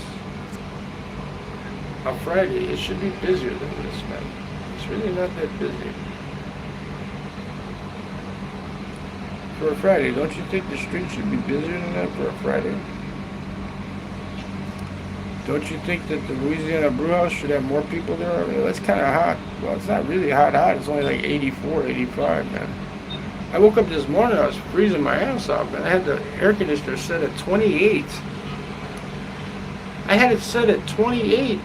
a Friday. It should be busier than this, man. It's really not that busy. For a Friday, don't you think the street should be busier than that for a Friday? Don't you think that the Louisiana Brewhouse should have more people there? I mean, that's kind of hot. Well, it's not really hot. It's only like 84, 85, man. I woke up this morning, I was freezing my ass off, man. I had the air conditioner set at 28. I had it set at 28.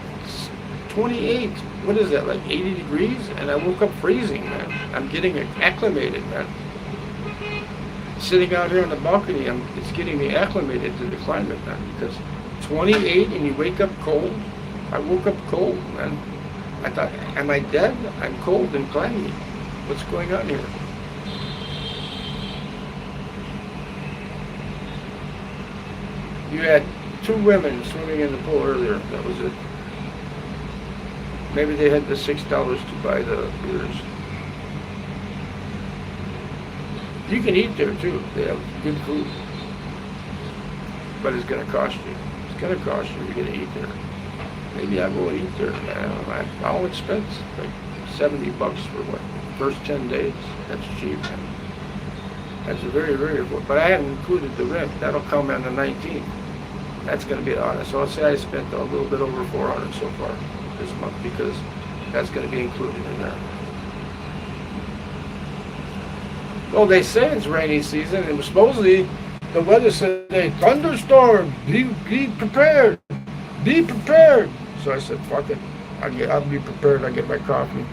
28. What is that, like 80 degrees? And I woke up freezing, man. I'm getting acclimated, man. Sitting out here on the balcony, it's getting me acclimated to the climate, man, because 28 and you wake up cold. I woke up cold, man. I thought, am I dead? I'm cold and clammy. What's going on here? You had 2 women swimming in the pool earlier. That was it. Maybe they had the $6 to buy the beers. You can eat there too. They have good food. But it's going to cost you. It's going to cost you. You're going to eat there. Maybe I will eat there. Man. All expense, like $70 for what? First 10 days. That's cheap, man. That's very, very good. But I haven't included the rent. That'll come on the 19th. That's going to be honest. So I'll say I spent a little bit over $400 so far this month because that's going to be included in there. Well, they say it's rainy season, and supposedly the weather said, hey, thunderstorm, be prepared, be prepared. So I said, fuck it, I'll be prepared. I get my coffee.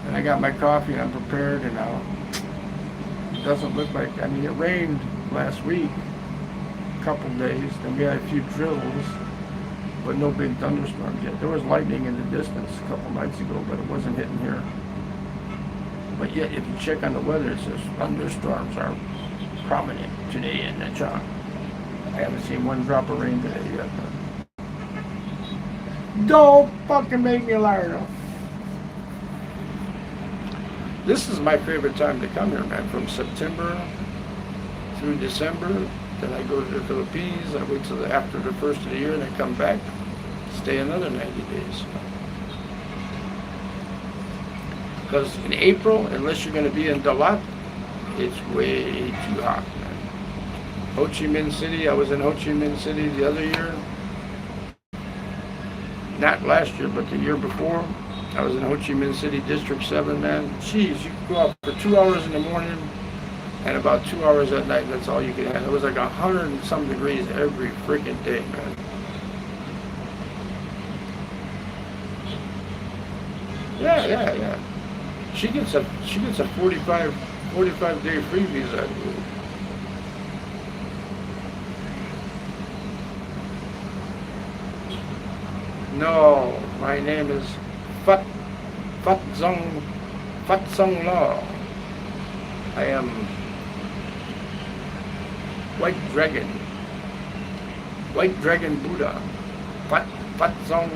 And I got my coffee, and I'm prepared, and now it doesn't look like, I mean, it rained last week, a couple days, then we had a few drizzles, but no big thunderstorms yet. There was lightning in the distance a couple nights ago, but it wasn't hitting here. But yet, if you check on the weather, it says thunderstorms are prominent today in the chart. I haven't seen one drop of rain today yet. Don't fucking make me a liar, though. This is my favorite time to come here, man. From September through December. Then I go to the Philippines. I wait till after the first of the year, and I come back, stay another 90 days. Because in April, unless you're going to be in Dalat, it's way too hot, man. Ho Chi Minh City, I was in Ho Chi Minh City the other year. Not last year, but the year before. I was in Ho Chi Minh City, District 7, man. Jeez, you could go out for 2 hours in the morning and about 2 hours at night. That's all you could have. It was like 100 and some degrees every freaking day, man. Yeah. She gets a 45 day free visa, I believe. No, my name is Fat Song Law. I am White Dragon Buddha. Fat Song,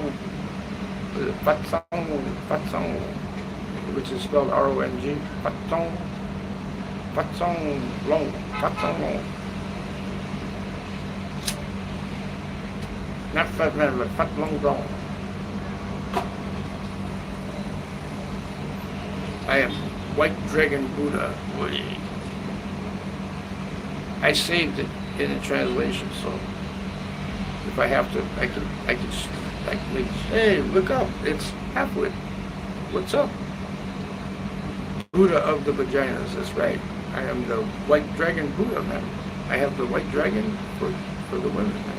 which is spelled R-O-N-G. Fat Song Long. Not fat man, but fat long dong. I am White Dragon Buddha. I saved it in the translation, so if I have to, I can hey, look up, it's halfwit. What's up? Buddha of the vaginas, that's right. I am the White Dragon Buddha, man. I have the White Dragon for the women, man.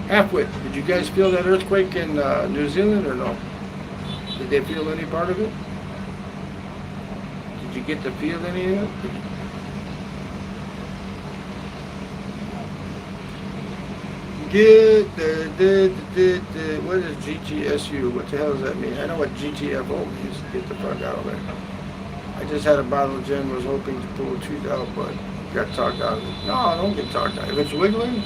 Halfwit, did you guys feel that earthquake in New Zealand or no? Did they feel any part of it? Did you get to feel any of it? What is GTSU? What the hell does that mean? I know what GTFO means. Get the fuck out of there. I just had a bottle of gin, was hoping to pull a tooth out, but got talked out of it. No, don't get talked out. If it's wiggling,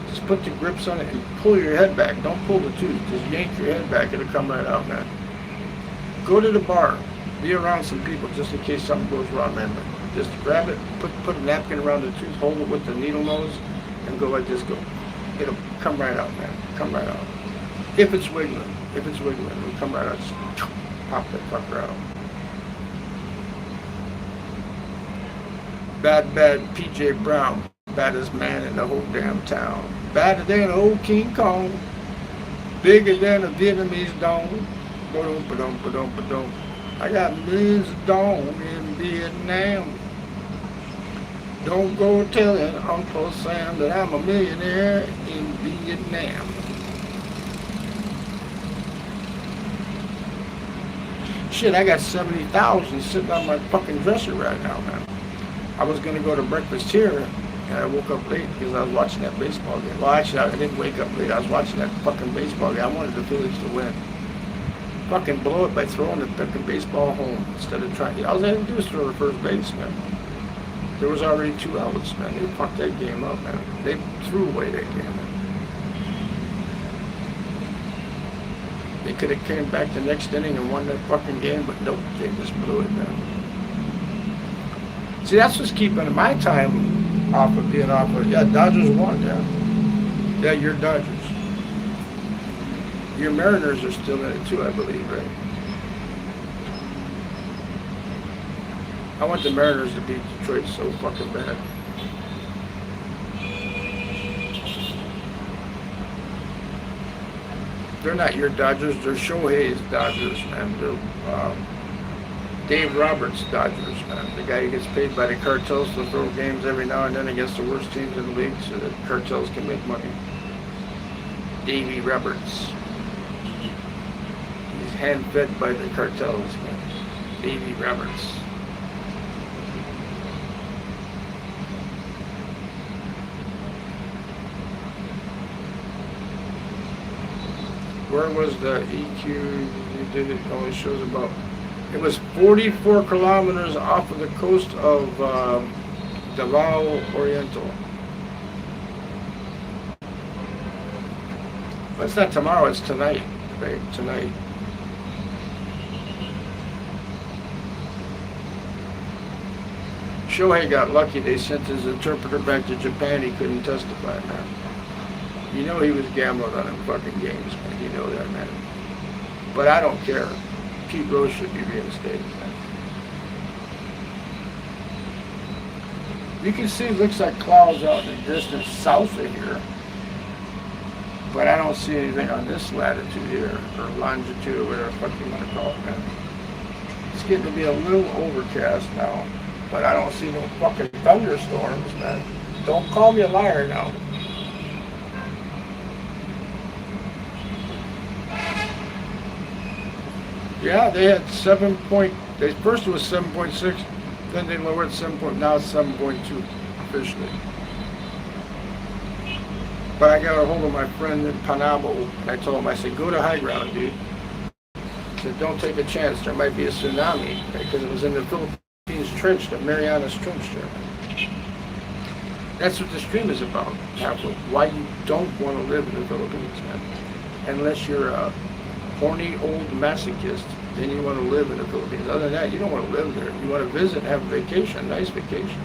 just put the grips on it and pull your head back. Don't pull the tooth. Just yank your head back. It'll come right out, man. Go to the bar. Be around some people just in case something goes wrong, man. Just grab it, put a napkin around the tooth, hold it with the needle nose, and go like this. Go. It'll come right out, man. Come right out. If it's wiggling, it'll come right out. Just pop that fucker out. Bad PJ Brown. Baddest man in the whole damn town. Badder than old King Kong. Bigger than a Vietnamese dome. Ba-dum. I got millions of dong in Vietnam. Don't go telling Uncle Sam that I'm a millionaire in Vietnam. Shit, I got 70,000 sitting on my fucking dresser right now, man. I was gonna go to breakfast here, and I woke up late because I was watching that baseball game. Well, actually, I didn't wake up late. I was watching that fucking baseball game. I wanted the Phillies to win. Fucking blow it by throwing the fucking baseball home instead of trying. All they had to do was throw the first base, man. There was already 2 outs, man. They fucked that game up, man. They threw away that game, man. They could have came back the next inning and won that fucking game, but nope, they just blew it, man. See, that's what's keeping my time off of being off of. Yeah, Dodgers won, yeah. Yeah, your Dodgers. Your Mariners are still in it too, I believe, right? I want the Mariners to beat Detroit so fucking bad. They're not your Dodgers, they're Shohei's Dodgers, man. They're Dave Roberts' Dodgers, man. The guy who gets paid by the cartels to throw games every now and then against the worst teams in the league so that cartels can make money. Davey Roberts. He's hand-fed by the cartels, man. Davey Roberts. Where was the EQ? You did it, always shows about It was 44 kilometers off of the coast of Davao Oriental. But it's not tomorrow, it's tonight, right? Tonight. Shohei got lucky. They sent his interpreter back to Japan. He couldn't testify, man. You know he was gambling on them fucking games, man. You know that, man. But I don't care. Pete Rose should be reinstated, man. You can see it looks like clouds out in the distance south of here. But I don't see anything on this latitude here, or longitude, or whatever the fuck you want to call it, man. It's getting to be a little overcast now. But I don't see no fucking thunderstorms, man. Don't call me a liar now. Yeah, they had first it was 7.6, then they lowered 7. Now it's 7.2 officially. But I got a hold of my friend in Panabo. I told him, I said, go to high ground, dude. I said, don't take a chance. There might be a tsunami, because it was in the Philippines Trench, the Marianas Trench there. That's what the stream is about. Why you don't want to live in the Philippines, man. Unless you're a horny old masochist, then you want to live in the Philippines. Other than that, you don't want to live there. You want to visit and have a vacation, a nice vacation.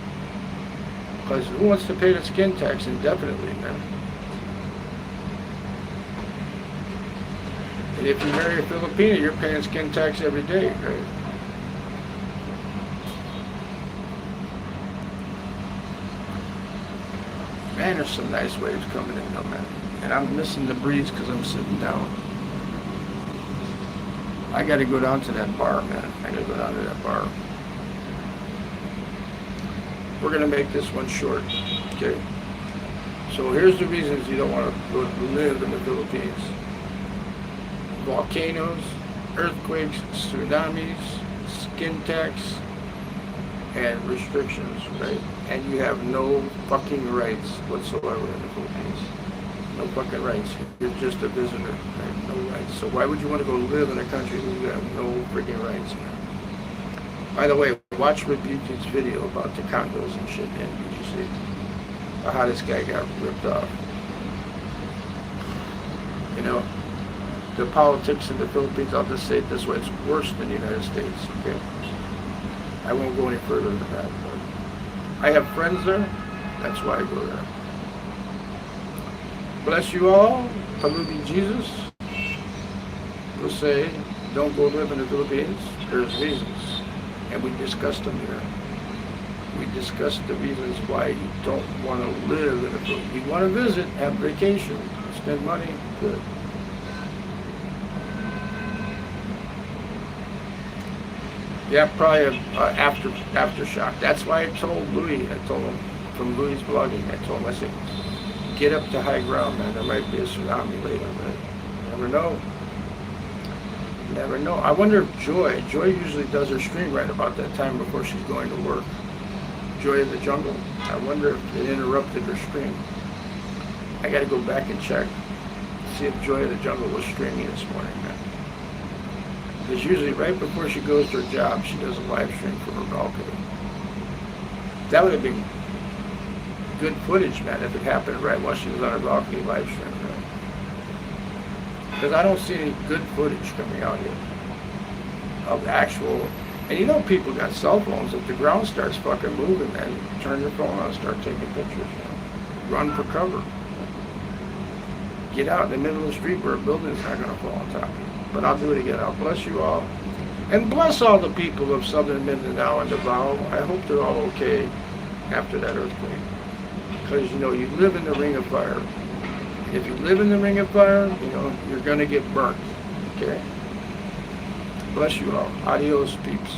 Because who wants to pay the skin tax indefinitely, man? And if you marry a Filipino, you're paying skin tax every day, right? Man, there's some nice waves coming in though, man. And I'm missing the breeze because I'm sitting down. I gotta go down to that bar, man. I gotta go down to that bar. We're gonna make this one short, okay? So here's the reasons you don't want to live in the Philippines. Volcanoes, earthquakes, tsunamis, skin tax, and restrictions, right? And you have no fucking rights whatsoever in the Philippines. No fucking rights. You're just a visitor, right? No rights. So why would you want to go live in a country where you have no freaking rights, man? By the way, watch Rebuke's video about the condos and shit, man. Did you see how this guy got ripped off? You know, the politics in the Philippines, I'll just say it this way, it's worse than the United States, okay? I won't go any further than that. But I have friends there. That's why I go there. Bless you all. Palubi Jesus. We'll say, don't go live in the Philippines. There's reasons. And we discussed them here. We discussed the reasons why you don't want to live in the Philippines. You want to visit, have vacation, spend money, good. Yeah, probably aftershock. That's why I told Louis, from Louis' blogging, I told him, I said, get up to high ground, man. There might be a tsunami later, man. Never know. Never know. I wonder if Joy usually does her stream right about that time before she's going to work. Joy of the Jungle. I wonder if it interrupted her stream. I got to go back and check, see if Joy of the Jungle was streaming this morning, man. Because usually right before she goes to her job, she does a live stream from her balcony. That would have been good footage, man, if it happened right while she was on her balcony live stream, right? Because I don't see any good footage coming out here of the actual. And you know, people got cell phones. If the ground starts fucking moving, man, you turn your phone on and start taking pictures. You know? Run for cover. Get out in the middle of the street where a building's not going to fall on top of you. But I'll do it again. I'll bless you all. And bless all the people of southern Mindinao and Davao. I hope they're all okay after that earthquake. Because, you know, you live in the ring of fire. If you live in the ring of fire, you know, you're going to get burnt. Okay? Bless you all. Adios, peeps.